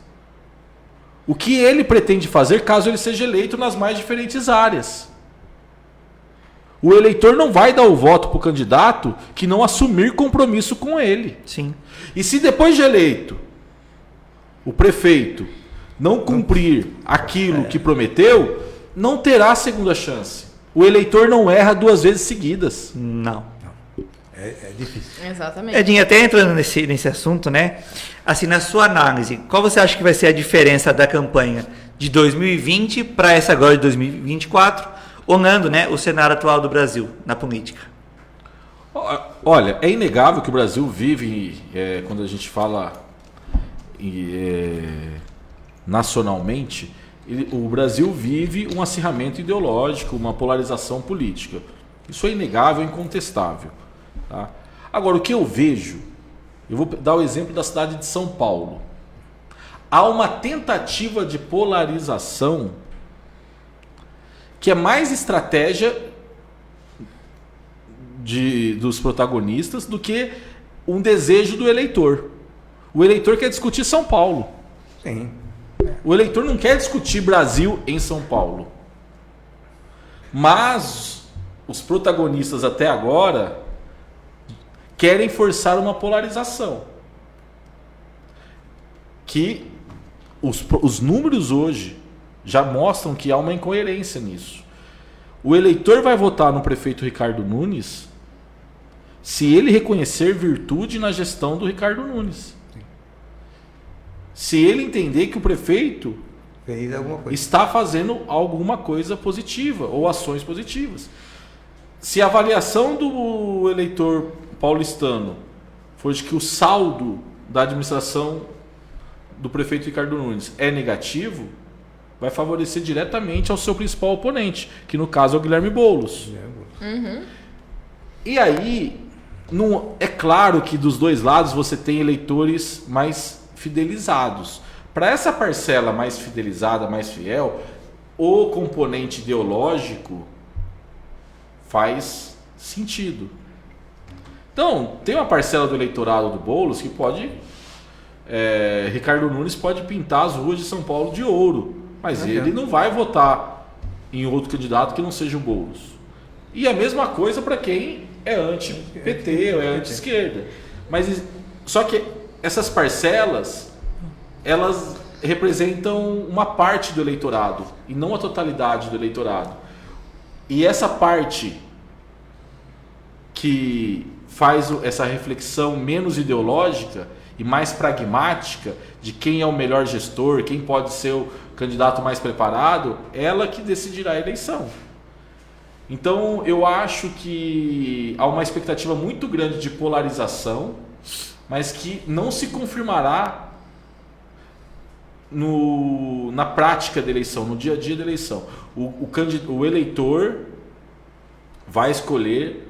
O que ele pretende fazer caso ele seja eleito nas mais diferentes áreas. O eleitor não vai dar o voto para o candidato que não assumir compromisso com ele. Sim. E se depois de eleito, o prefeito não cumprir aquilo que prometeu, não terá segunda chance. O eleitor não erra 2 vezes seguidas. Não. É difícil. Exatamente. Edinho, até entrando nesse assunto, né? Assim, na sua análise, qual você acha que vai ser a diferença da campanha de 2020 para essa agora de 2024, olhando, né, o cenário atual do Brasil na política? Olha, é inegável que o Brasil vive, quando a gente fala nacionalmente, o Brasil vive um acirramento ideológico, uma polarização política. Isso é inegável e incontestável. Tá? Agora, o que eu vejo, eu vou dar o exemplo da cidade de São Paulo. Há uma tentativa de polarização que é mais estratégia dos protagonistas do que um desejo do eleitor. O eleitor quer discutir São Paulo. Sim. O eleitor não quer discutir Brasil em São Paulo. Mas os protagonistas até agora querem forçar uma polarização. Que os números hoje já mostram que há uma incoerência nisso. O eleitor vai votar no prefeito Ricardo Nunes se ele reconhecer virtude na gestão do Ricardo Nunes. Se ele entender que o prefeito Fez alguma coisa. está fazendo alguma coisa positiva ou ações positivas. Se a avaliação do eleitor paulistano for de que o saldo da administração do prefeito Ricardo Nunes é negativo, vai favorecer diretamente ao seu principal oponente, que no caso é o Guilherme Boulos. Uhum. E aí, é claro que dos dois lados você tem eleitores mais fidelizados. Para essa parcela mais fidelizada, mais fiel, o componente ideológico faz sentido. Então, tem uma parcela do eleitorado do Boulos que pode... Ricardo Nunes pode pintar as ruas de São Paulo de ouro, mas ele não vai votar em outro candidato que não seja o Boulos. E a mesma coisa para quem é anti-PT ou é anti-esquerda. Mas só que essas parcelas, elas representam uma parte do eleitorado e não a totalidade do eleitorado. E essa parte que faz essa reflexão menos ideológica e mais pragmática de quem é o melhor gestor, quem pode ser o candidato mais preparado, ela que decidirá a eleição. Então eu acho que há uma expectativa muito grande de polarização, mas que não se confirmará na prática da eleição, no dia a dia da eleição. O eleitor vai escolher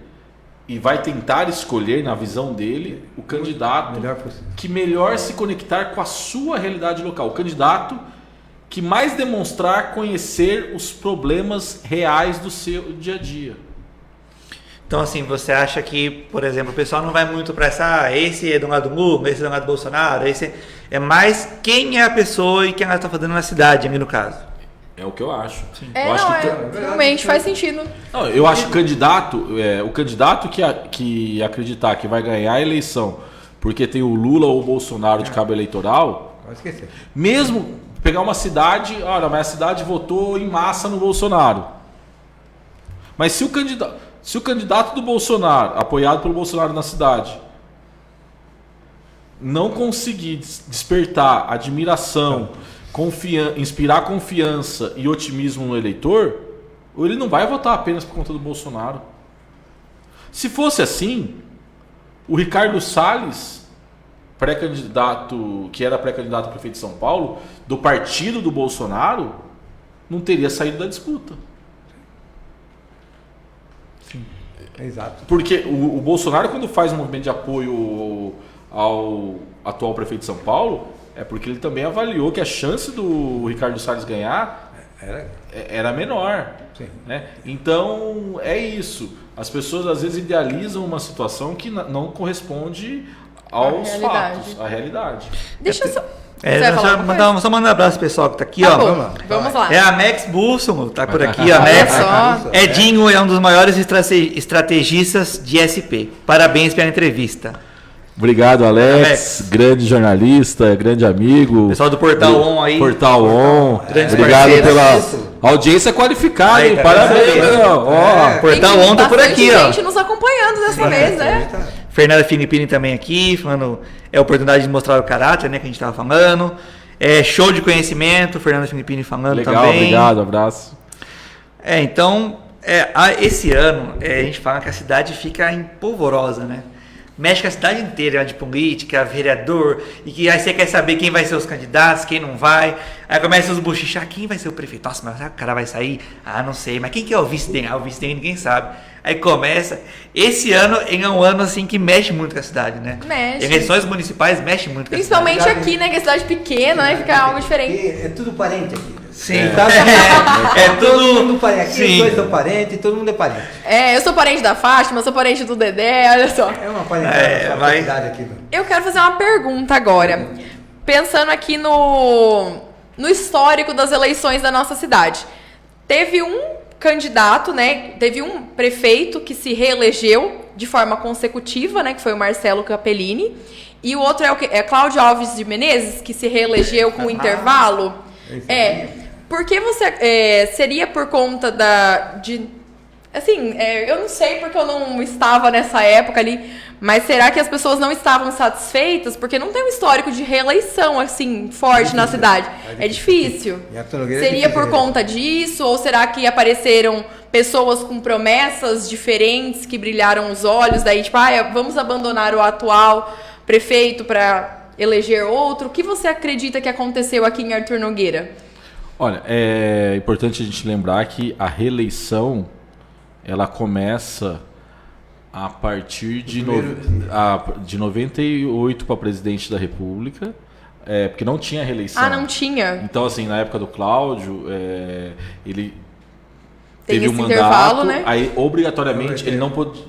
e vai tentar escolher, na visão dele, o candidato que melhor se conectar com a sua realidade local. O candidato que mais demonstrar conhecer os problemas reais do seu dia a dia. Então, assim, você acha que, por exemplo, o pessoal não vai muito para esse é do lado do Lula, esse é do lado do Bolsonaro, esse é mais quem é a pessoa e quem ela está fazendo na cidade, ali no caso. É o que eu acho. Sim. Eu acho que realmente faz sentido. Não, eu acho que o candidato que acreditar que vai ganhar a eleição porque tem o Lula ou o Bolsonaro de cabo eleitoral, mesmo pegar uma cidade, olha, mas a cidade votou em massa no Bolsonaro. Mas se o candidato do Bolsonaro, apoiado pelo Bolsonaro na cidade, não conseguir despertar admiração, inspirar confiança e otimismo no eleitor, ele não vai votar apenas por conta do Bolsonaro. Se fosse assim, o Ricardo Salles, que era pré-candidato a prefeito de São Paulo, do partido do Bolsonaro, não teria saído da disputa. Sim, exato. Porque o Bolsonaro, quando faz um movimento de apoio ao atual prefeito de São Paulo, é porque ele também avaliou que a chance do Ricardo Salles ganhar era menor. Sim. Né? Então, é isso. As pessoas às vezes idealizam uma situação que não corresponde aos fatos, à realidade. Deixa eu só... Só mandar um abraço pro pessoal que tá aqui, tá ó. Bom, vamos lá. É a Max Bulson, tá por aqui, ó. Max. Edinho é um dos maiores estrategistas de SP. Parabéns pela entrevista. Obrigado, Alex. Grande jornalista, grande amigo. Pessoal do Portal On aí. Portal On. Obrigado pela audiência qualificada. Aí, tá parabéns. Portal On tá por aqui, ó. Tem gente nos acompanhando dessa vez, né? Fernanda Filippini também aqui, falando, é a oportunidade de mostrar o caráter, né, que a gente tava falando. Show de conhecimento, Fernanda Filippini falando legal, também. Obrigado, abraço. Então, esse ano, a gente fala que a cidade fica empolvorosa, né? Mexe com a cidade inteira, de política, vereador, e que aí você quer saber quem vai ser os candidatos, quem não vai. Aí começa os buchichar, quem vai ser o prefeito? Nossa, mas o cara vai sair? Ah, não sei, mas quem que é o vice dele? O vice dele ninguém sabe. Aí começa. Esse ano é um ano assim que mexe muito com a cidade, né? Mexe. Eleições municipais mexe muito com a cidade. Principalmente aqui, né? Que é cidade pequena, né? Fica algo diferente. É tudo parente aqui. Sim. Todo mundo parente. Aqui Sim. os dois são parentes, todo mundo é parente. Eu sou parente da Fátima, eu sou parente do Dedé, olha só. É uma parentalidade aqui. Eu quero fazer uma pergunta agora. Pensando aqui no histórico das eleições da nossa cidade. Teve um candidato, né? Teve um prefeito que se reelegeu de forma consecutiva, né? Que foi o Marcelo Capellini. E o outro é Cláudio Alves de Menezes, que se reelegeu com intervalo. Por que você... seria por conta eu não sei porque eu não estava nessa época ali, mas será que as pessoas não estavam satisfeitas? Porque não tem um histórico de reeleição, assim, forte na cidade. É difícil. Seria por conta disso? Ou será que apareceram pessoas com promessas diferentes que brilharam os olhos? Daí, tipo, vamos abandonar o atual prefeito para eleger outro? O que você acredita que aconteceu aqui em Arthur Nogueira? Olha, é importante a gente lembrar que a reeleição ela começa a partir de 98 para presidente da República. porque não tinha reeleição. Ah, não tinha. Então, assim, na época do Cláudio, ele Tem teve um esse mandato, intervalo, né? aí obrigatoriamente ele não podia,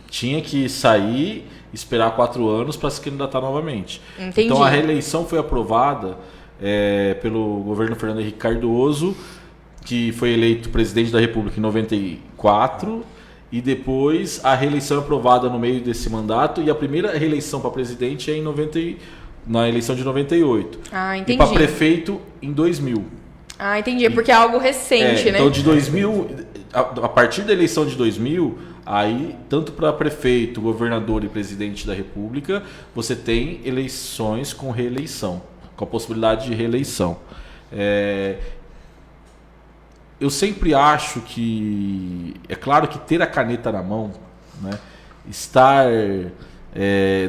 tinha que sair, esperar 4 anos para se candidatar novamente. Entendi. Então a reeleição foi aprovada pelo governo Fernando Henrique Cardoso, que foi eleito presidente da República em 94, e depois a reeleição é aprovada no meio desse mandato, e a primeira reeleição para presidente é na eleição de 98. Ah, entendi. E para prefeito em 2000. Ah, entendi. Porque é algo recente, né? Então, de 2000, a partir da eleição de 2000, aí, tanto para prefeito, governador e presidente da República, você tem eleições com reeleição, com a possibilidade de reeleição. Eu sempre acho que, é claro que ter a caneta na mão, né, estar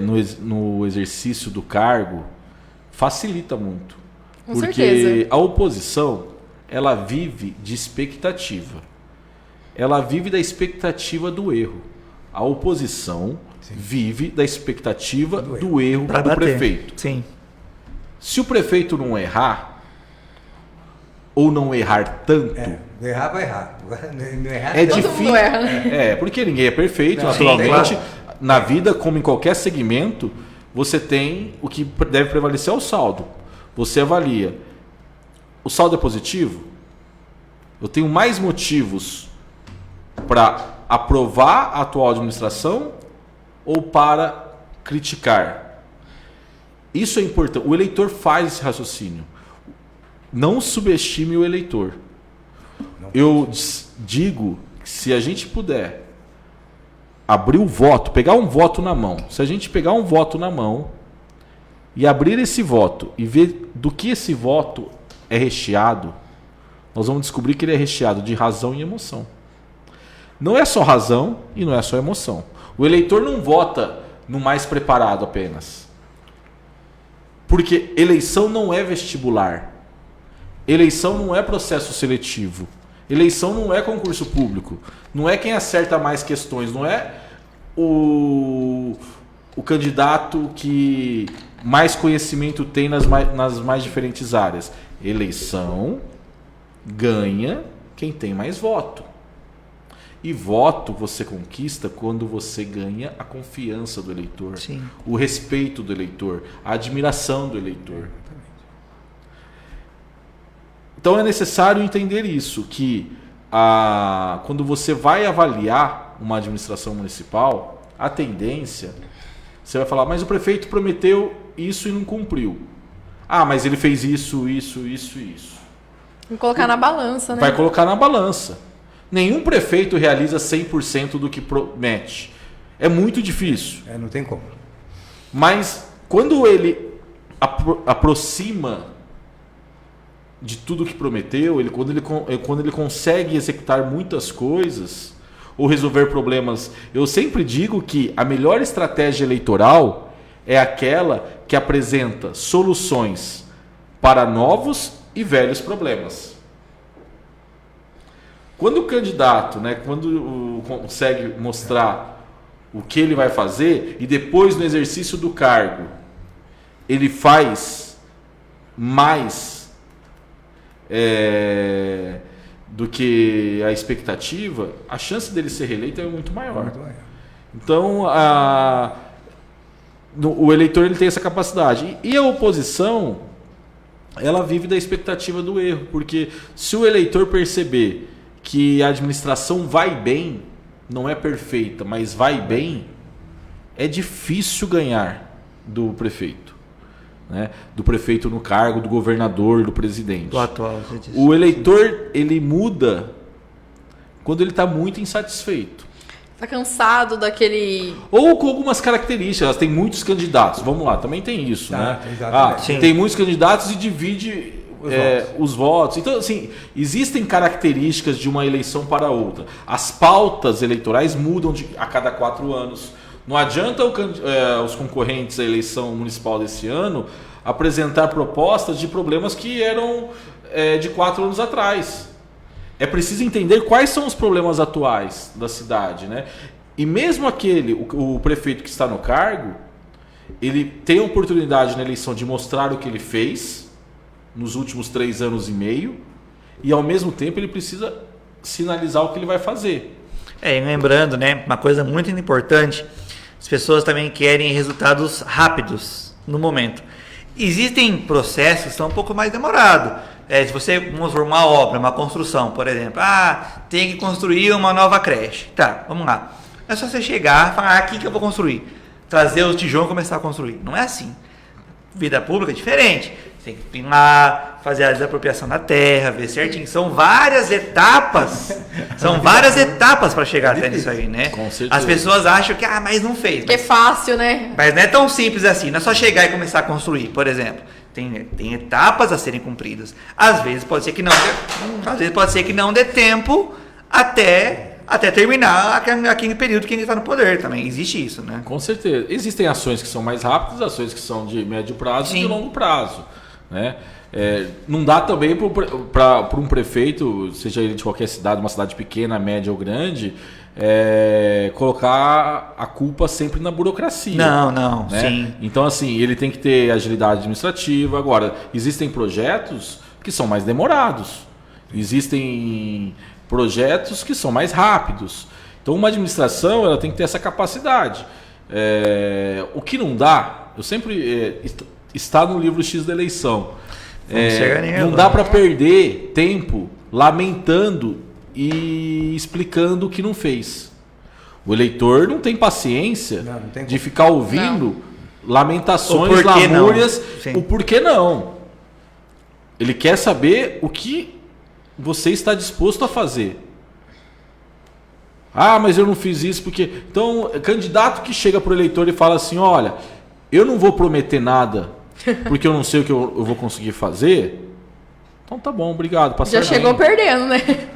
no exercício do cargo, facilita muito. Com Porque certeza. a oposição, ela vive de expectativa. Ela vive da expectativa do erro. A oposição vive da expectativa do erro Pra do bater. prefeito. Sim. Se o prefeito não errar, ou não errar tanto, Errar vai errar. Agora, não errar é tanto. Todo difícil. mundo erra, né? Porque ninguém é perfeito, Não, naturalmente. sim, Na vida, como em qualquer segmento, você tem o que deve prevalecer é o saldo. Você avalia. O saldo é positivo? Eu tenho mais motivos para aprovar a atual administração ou para criticar? Isso é importante. O eleitor faz esse raciocínio. Não subestime o eleitor. Eu digo que se a gente puder abrir o voto, pegar um voto na mão, se a gente pegar um voto na mão e abrir esse voto e ver do que esse voto é recheado, nós vamos descobrir que ele é recheado de razão e emoção. Não é só razão e não é só emoção. O eleitor não vota no mais preparado apenas. Porque eleição não é vestibular. Eleição não é processo seletivo. Eleição não é concurso público. Não é quem acerta mais questões. Não é o candidato que mais conhecimento tem nas mais diferentes áreas. Eleição ganha quem tem mais voto. E voto você conquista quando você ganha a confiança do eleitor, Sim. o respeito do eleitor, a admiração do eleitor. Então é necessário entender isso, que quando você vai avaliar uma administração municipal, a tendência, você vai falar, mas o prefeito prometeu isso e não cumpriu. Ah, mas ele fez isso. Vamos colocar na balança, né? Vai colocar na balança. Nenhum prefeito realiza 100% do que promete. É muito difícil. Não tem como. Mas quando ele aproxima de tudo que prometeu, quando ele consegue executar muitas coisas ou resolver problemas, eu sempre digo que a melhor estratégia eleitoral é aquela que apresenta soluções para novos e velhos problemas. Quando o candidato, quando consegue mostrar o que ele vai fazer e depois no exercício do cargo ele faz mais do que a expectativa, a chance dele ser reeleito é muito maior. Então, o eleitor ele tem essa capacidade. E a oposição, ela vive da expectativa do erro, porque se o eleitor perceber que a administração vai bem, não é perfeita, mas vai bem, é difícil ganhar do prefeito. Né? Do prefeito no cargo, do governador, do presidente. Do atual, você disse. O eleitor, ele muda quando ele está muito insatisfeito. Tá cansado daquele... Ou com algumas características. Tem muitos candidatos. Vamos lá, também tem isso. Né? Exatamente. Tem muitos candidatos e divide os votos. Então, assim, existem características de uma eleição para outra. As pautas eleitorais mudam a cada 4 anos. Não adianta os concorrentes à eleição municipal desse ano apresentar propostas de problemas que eram de 4 anos atrás. É preciso entender quais são os problemas atuais da cidade, né? E mesmo o prefeito que está no cargo, ele tem a oportunidade na eleição de mostrar o que ele fez nos últimos 3 anos e meio, e ao mesmo tempo ele precisa sinalizar o que ele vai fazer. E lembrando, né, uma coisa muito importante, as pessoas também querem resultados rápidos no momento. Existem processos que são um pouco mais demorados. Se você, vamos por uma obra, uma construção, por exemplo, tem que construir uma nova creche. Tá, vamos lá. É só você chegar e falar, aqui que eu vou construir. Trazer os tijolos e começar a construir. Não é assim. Vida pública é diferente. Você tem que ir lá, fazer a desapropriação da terra, ver certinho. São várias etapas. São várias etapas para chegar até nisso aí, né? Com certeza. As pessoas acham que, mas não fez. Que é fácil, né? Mas não é tão simples assim. Não é só chegar e começar a construir, por exemplo. Tem etapas a serem cumpridas. Às vezes pode ser que não dê tempo até terminar aquele período que ele está no poder também. Existe isso, né? Com certeza. Existem ações que são mais rápidas, ações que são de médio prazo e de longo prazo, né? Não dá também para um prefeito, seja ele de qualquer cidade, uma cidade pequena, média ou grande, colocar a culpa sempre na burocracia. Não, né? Sim. Então, assim, ele tem que ter agilidade administrativa. Agora, existem projetos que são mais demorados. Existem projetos que são mais rápidos. Então, uma administração ela tem que ter essa capacidade. O que não dá, eu sempre... está no livro X da eleição. Não dá para perder tempo lamentando e explicando o que não fez. O eleitor não tem paciência de ficar ouvindo lamentações, lamúrias, o porquê não. Ele quer saber o que você está disposto a fazer. Mas eu não fiz isso porque... Então, candidato que chega para o eleitor e fala assim, olha, eu não vou prometer nada porque eu não sei o que eu vou conseguir fazer. Então tá bom, obrigado. Já chegou perdendo, né?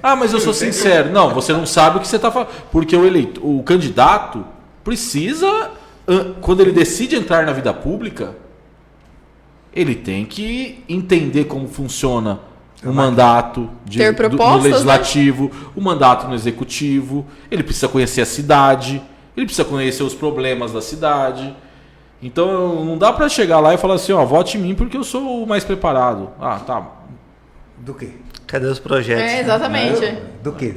Mas eu sou sincero. Não, você não sabe o que você está falando. Porque o candidato precisa, quando ele decide entrar na vida pública, ele tem que entender como funciona o mandato no legislativo, né? O mandato no executivo. Ele precisa conhecer a cidade, ele precisa conhecer os problemas da cidade. Então não dá para chegar lá e falar assim, vote em mim porque eu sou o mais preparado. Tá. Do quê? Cadê os projetos? Exatamente. Do quê?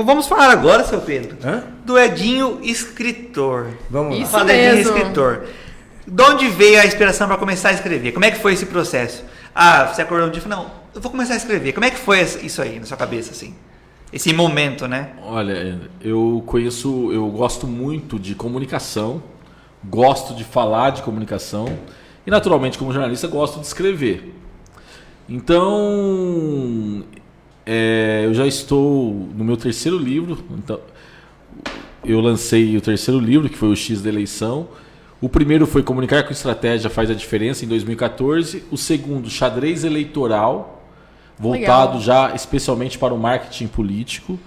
Vamos falar agora, seu Pedro, do Edinho escritor. Vamos lá. Isso Fala do Edinho mesmo. escritor. De onde veio a inspiração para começar a escrever? Como é que foi esse processo? Você acordou um dia e falou, não, eu vou começar a escrever. Como é que foi isso aí na sua cabeça, assim? Esse momento, né? Olha, eu gosto muito de comunicação, gosto de falar de comunicação e, naturalmente, como jornalista, gosto de escrever. Então, eu já estou no meu 3º livro. Então, eu lancei o 3º livro, que foi o X da Eleição. O primeiro foi Comunicar com Estratégia Faz a Diferença, em 2014. O segundo, Xadrez Eleitoral, voltado já especialmente para o marketing político,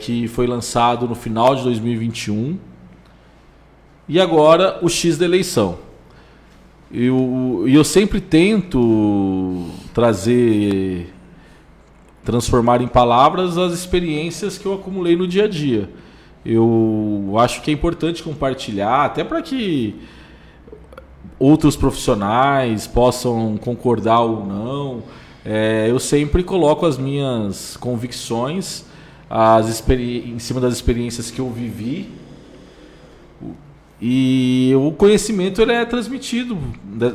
que foi lançado no final de 2021. E agora o X da Eleição. Eu sempre tento transformar em palavras as experiências que eu acumulei no dia a dia. Eu acho que é importante compartilhar, até para que outros profissionais possam concordar ou não. Eu sempre coloco as minhas convicções em cima das experiências que eu vivi. E o conhecimento ele é transmitido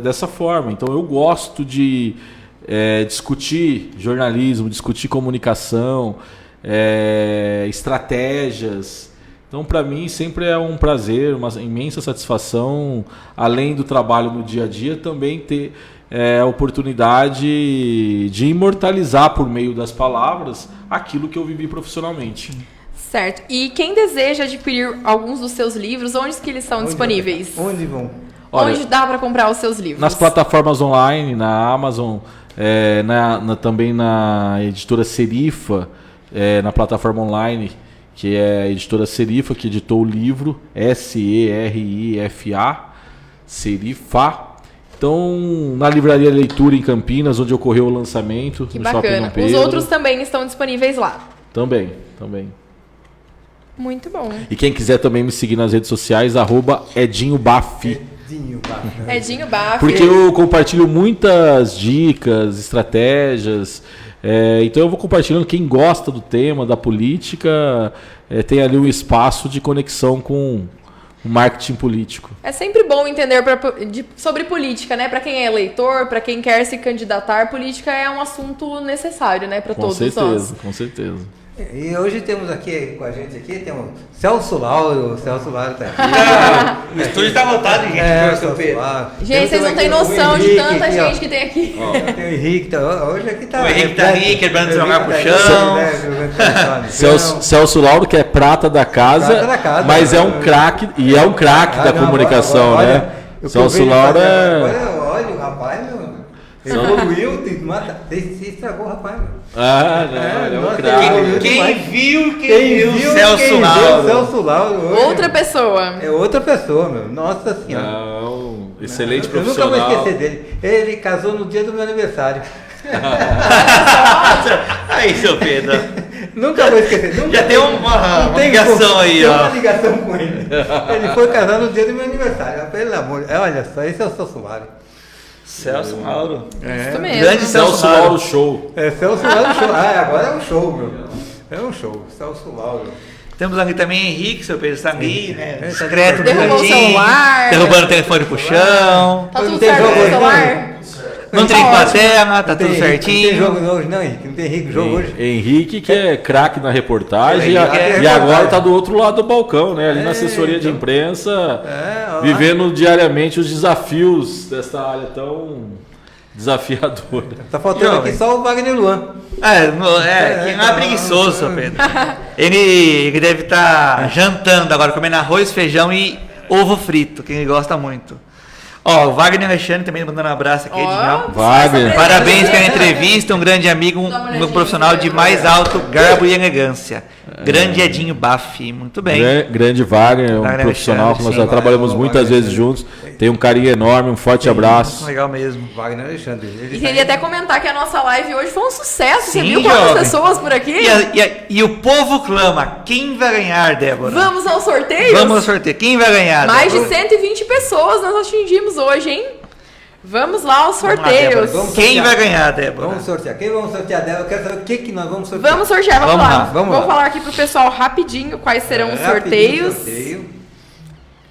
dessa forma. Então eu gosto de discutir jornalismo, discutir comunicação, estratégias. Então para mim sempre é um prazer, uma imensa satisfação, além do trabalho no dia a dia, também ter a oportunidade de imortalizar por meio das palavras aquilo que eu vivi profissionalmente. Certo. E quem deseja adquirir alguns dos seus livros, onde que eles estão disponíveis? Onde vão? Onde dá para comprar os seus livros? Nas plataformas online, na Amazon, também na editora Serifa, na plataforma online, que é a editora Serifa, que editou o livro, Serifa, Serifa. Então, na Livraria Leitura em Campinas, onde ocorreu o lançamento. Que no bacana. Shopping Dom Pedro. Os outros também estão disponíveis lá. Também. Muito bom. E quem quiser também me seguir nas redes sociais, @EdinhoBaf. Edinho Baf. Porque eu compartilho muitas dicas, estratégias. Então eu vou compartilhando. Quem gosta do tema, da política, tem ali um espaço de conexão com o marketing político. É sempre bom entender sobre política, né? Para quem é eleitor, para quem quer se candidatar, política é um assunto necessário, né? Para todos nós. Com certeza. E hoje temos aqui com a gente temos Celso Lauro. O Celso Lauro tá aqui. O estúdio tá lotado de gente. Celso Lauro. Gente, vocês não têm noção de tanta gente que tem aqui. Tem o Henrique, hoje aqui tá. O Henrique tá ali, quebrando seu lugar pro chão. Celso Lauro, que é prata da casa, mas é um craque, e é um craque da comunicação, né? Celso Lauro Olha o rapaz, meu. Evoluiu, você estragou o rapaz, meu. Não, é um craque. Quem viu Celso Lauro. Outra pessoa. É outra pessoa, meu. Nossa Senhora. Não, excelente Eu profissional. nunca vou esquecer dele. Ele casou no dia do meu aniversário. Aí, seu Pedro. Nunca vou esquecer. Já tem uma ligação aí, ó. Tem uma ligação com ele. Ele foi casar no dia do meu aniversário. Pelo amor. Olha só, esse é o Celso Lauro. Celso Lauro. Isso mesmo. Grande Celso Lauro Show. Celso Lauro Show. Agora é um show, meu. É um show. Celso Lauro. Temos ali também Henrique, seu Pedro está ali, né? Discreto, derrubou o celular. Derrubando o telefone pro chão. Tá tudo certo no celular? Não tem plateia, tá tudo certinho. Não tem jogo hoje, não, Henrique. Não tem Henrique jogo hoje. Henrique, que é craque na reportagem, e agora tá do outro lado do balcão, né? Ali na assessoria de imprensa, vivendo diariamente os desafios dessa área tão desafiadora. Tá faltando aqui só o Wagner Luan. Que não é preguiçoso, seu Pedro. Ele deve estar jantando agora, comendo arroz, feijão e ovo frito, que ele gosta muito. Ó, o Wagner Alexandre também mandando um abraço aqui. Wagner. Parabéns pela entrevista, um grande amigo, um profissional de mais alto garbo e elegância. Grande Edinho Baf, muito bem. Grande Wagner, um profissional que nós já trabalhamos muitas vezes juntos. Tem um carinho enorme, um forte abraço. Legal mesmo. Wagner Alexandre. E queria até comentar que a nossa live hoje foi um sucesso. Você Sim, viu quantas pessoas por aqui? E o povo clama, quem vai ganhar, Débora? Vamos ao sorteio? Vamos ao sorteio, quem vai ganhar? Mais Débora? de 120 pessoas nós atingimos hoje, hein? Vamos lá aos sorteios. Quem vai ganhar, Débora? Vamos sortear. Quem vamos sortear, Débora? Eu quero saber o que nós vamos sortear. Vamos sortear, vamos lá. Vamos Vou lá. falar aqui pro pessoal rapidinho quais serão os sorteios. Sorteio.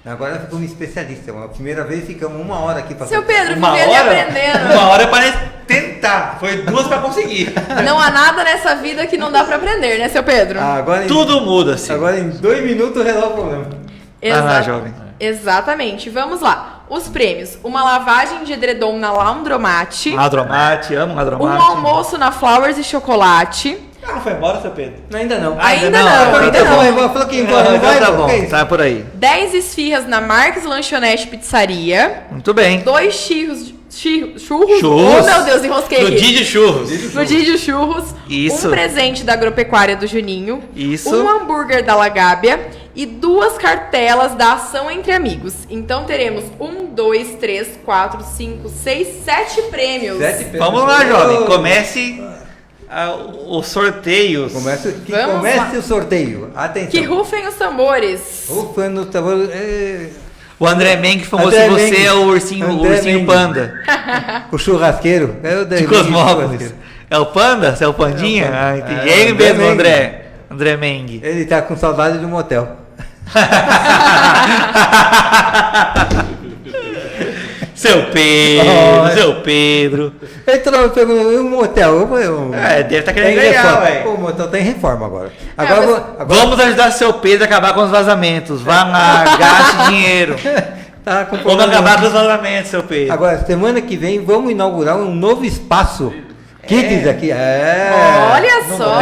Agora ficamos especialistas. A primeira vez ficamos 1 hora aqui para Seu Pedro, Uma fica ali hora? aprendendo. Uma hora para tentar. Foi 2 para conseguir. Não há nada nessa vida que não dá pra aprender, né, seu Pedro? Tudo muda, assim. Agora em 2 minutos resolve o problema. Jovem. Exatamente. Vamos lá. Os prêmios: uma lavagem de edredom na Laundromat, Ladromate, amo um ladromate. almoço na Flowers e Chocolate. Não foi embora, seu Pedro? Ainda não. Ainda não. Falou que ia embora, não vai? Tá bom, Que isso? tá por aí. 10 esfirras na Marques Lanchonete Pizzaria. Muito bem. 2 churros. Churros. Oh, meu Deus, enrosquei No aqui. dia de churros. No dia de churros. Isso. Um presente da Agropecuária do Juninho. Isso. Um hambúrguer da Lagábia. E 2 cartelas da Ação Entre Amigos. Então teremos 1, 2, 3, 4, 5, 6, 7 prêmios. 7 prêmios. Vamos lá, jovem. Comece os sorteios. Comece Vamos lá. o sorteio. Atenção. Que rufem os tambores. Rufando o tambor. O André Meng, famoso André você, Meng. é o ursinho Meng. panda. O churrasqueiro. É o De Cosmópolis. É o panda? Você é o pandinha? É o panda. Ah, entendi. É, É ele André mesmo, Meng. André Meng. Ele tá com saudade do motel. Seu Pedro. Ele toda perguntou, e o motel? Deve estar querendo Tem ganhar, reforma. ué. O motel tá em reforma agora. Vamos ajudar seu Pedro a acabar com os vazamentos. Vá lá, gaste dinheiro. Tá com Vamos problema. acabar com os vazamentos, seu Pedro. Agora, semana que vem, vamos inaugurar um novo espaço. Kids aqui. Olha só.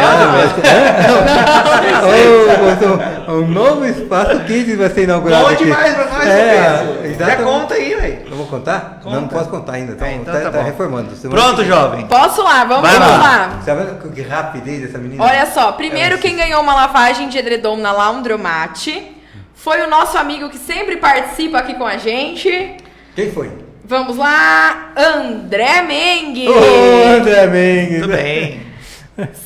Um novo espaço Kids vai ser inaugurado. Bom aqui. demais pra nós, seu Pedro. Já conta aí, velho. Eu vou contar? Conta. Não posso contar ainda. Então Tá bom. reformando. Pronto, jovem. Posso lá? Vamos Vai lá. lá. Tá vendo que rapidez dessa menina? Olha só, primeiro quem ganhou uma lavagem de edredom na Laundromat foi o nosso amigo que sempre participa aqui com a gente. Quem foi? Vamos lá, André Meng. Ô, André Meng. Tudo bem.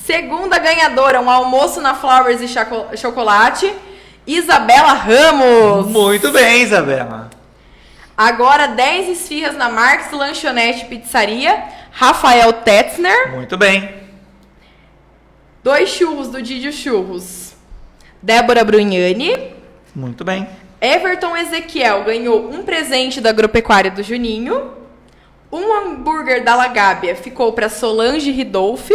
Segunda ganhadora, um almoço na Flowers e Chocolate Isabela Ramos. Muito bem, Isabela. Agora 10 esfirras na Marques Lanchonete Pizzaria, Rafael Tetzner. Muito bem. 2 churros do Didio Churros, Débora Brugnani. Muito bem. Everton Ezequiel ganhou um presente da Agropecuária do Juninho. Um hambúrguer da Lagábia ficou para Solange Ridolfi.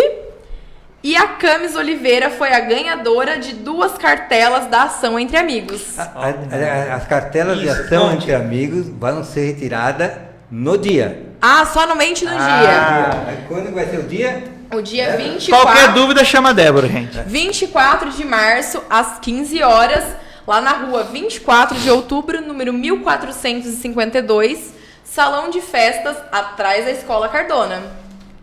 E a Camis Oliveira foi a ganhadora de 2 cartelas da Ação Entre Amigos. As cartelas de Isso, ação conte. entre amigos vão ser retiradas no dia. Ah, somente no dia. Quando vai ser o dia? O dia 24. Qualquer dúvida, chama a Débora, gente. 24 de março, às 15 horas, lá na rua 24 de outubro, número 1452, Salão de Festas, atrás da Escola Cardona.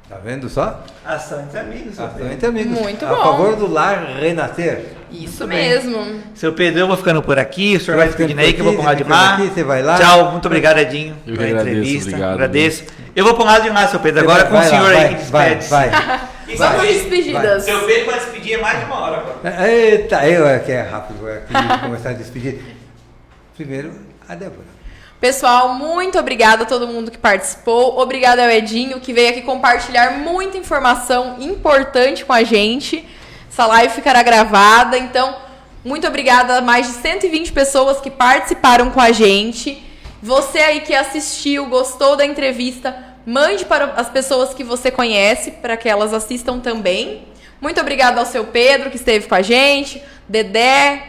Tá vendo só? Ação Entre Amigos. Ação entre amigos. Muito A bom. favor do lar renascer. Isso bem. mesmo. Seu Pedro, eu vou ficando por aqui. O senhor vai ficando despedindo aí, que eu vou por pra um lado aqui, de lá. você você vai lá. Tchau, muito obrigado, Edinho, Eu que pela agradeço, entrevista. obrigado. Agradeço. Eu vou pra um lado de lá, seu Pedro, Você agora com o vai lá, senhor aí que vai, despede. vai. Vamos despedidas. Seu Pedro para despedir é mais de uma hora agora. Eita, eu que é rápido, eu aqui começar a despedir. Primeiro, a Débora. Pessoal, muito obrigada a todo mundo que participou. Obrigada ao Edinho, que veio aqui compartilhar muita informação importante com a gente. Essa live ficará gravada. Então, muito obrigada a mais de 120 pessoas que participaram com a gente. Você aí que assistiu, gostou da entrevista, mande para as pessoas que você conhece, para que elas assistam também. Muito obrigada ao seu Pedro, que esteve com a gente, Dedé,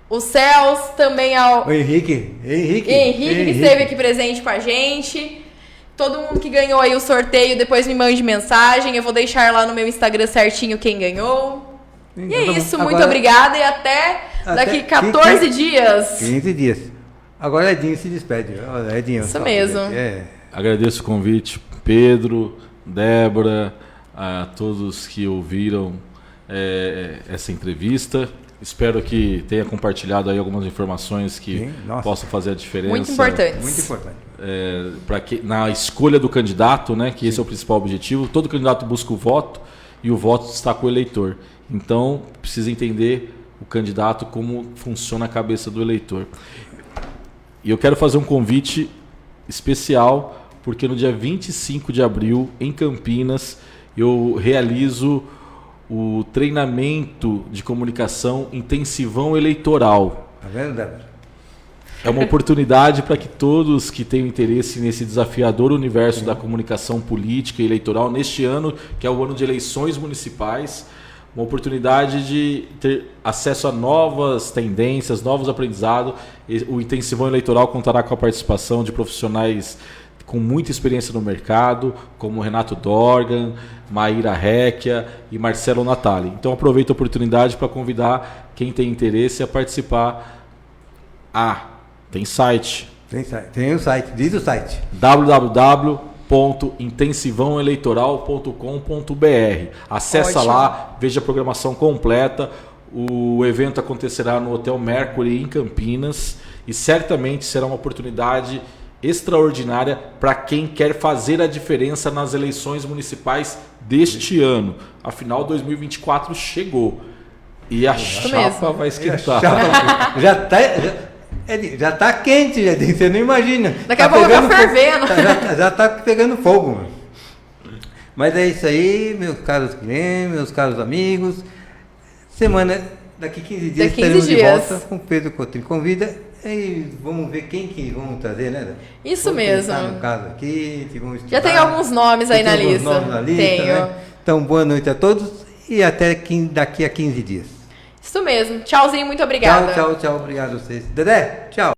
o Celso, também ao O Henrique, que esteve aqui presente com a gente. Todo mundo que ganhou aí o sorteio, depois me mande mensagem. Eu vou deixar lá no meu Instagram certinho quem ganhou. E é isso, muito Agora- obrigada e até daqui Até 14 dias. 15 dias. Agora Edinho se despede. Olha, Edinho. Isso só, mesmo. É. Agradeço o convite, Pedro, Débora, a todos que ouviram essa entrevista. Espero que tenha compartilhado aí algumas informações que Sim, nossa. possam fazer a diferença. Muito importante. Muito importante. Na escolha do candidato, né, que esse é o principal objetivo. Todo candidato busca o voto e o voto está com o eleitor. Então, precisa entender o candidato, como funciona a cabeça do eleitor. E eu quero fazer um convite especial, porque no dia 25 de abril, em Campinas, eu realizo o treinamento de comunicação intensivão eleitoral. Tá vendo, Débora? É uma oportunidade para que todos que tenham interesse nesse desafiador universo da comunicação política e eleitoral, neste ano, que é o ano de eleições municipais, uma oportunidade de ter acesso a novas tendências, novos aprendizados. O intensivão eleitoral contará com a participação de profissionais com muita experiência no mercado, como Renato Dorgan, Maíra Recchia e Marcelo Natali. Então aproveito a oportunidade para convidar quem tem interesse a participar. Tem site. Tem o site, diz o site. www.intensivãoeleitoral.com.br. Acessa Ótimo. lá, veja a programação completa. O evento acontecerá no Hotel Mercury em Campinas e certamente será uma oportunidade extraordinária para quem quer fazer a diferença nas eleições municipais deste ano. Afinal, 2024 chegou e a chapa mesmo. vai esquentar. Já tá quente, Edinho, você não imagina. Daqui a pouco tá pegando fervendo. fogo. Já tá pegando fogo. Mano. Mas é isso aí, meus caros clientes, meus caros amigos. Daqui 15 dias Daqui 15 estaremos de dias. volta com Pedro Cotrim Convida. E vamos ver quem que vamos trazer, né? Isso Vamos mesmo. pensar no caso aqui, vamos Já estudar. tem alguns nomes aí Tem na alguns lista. nomes na lista, Tenho. né? Então, boa noite a todos e até daqui a 15 dias. Isso mesmo. Tchauzinho, muito obrigada. Tchau, obrigado a vocês. Dedé, tchau.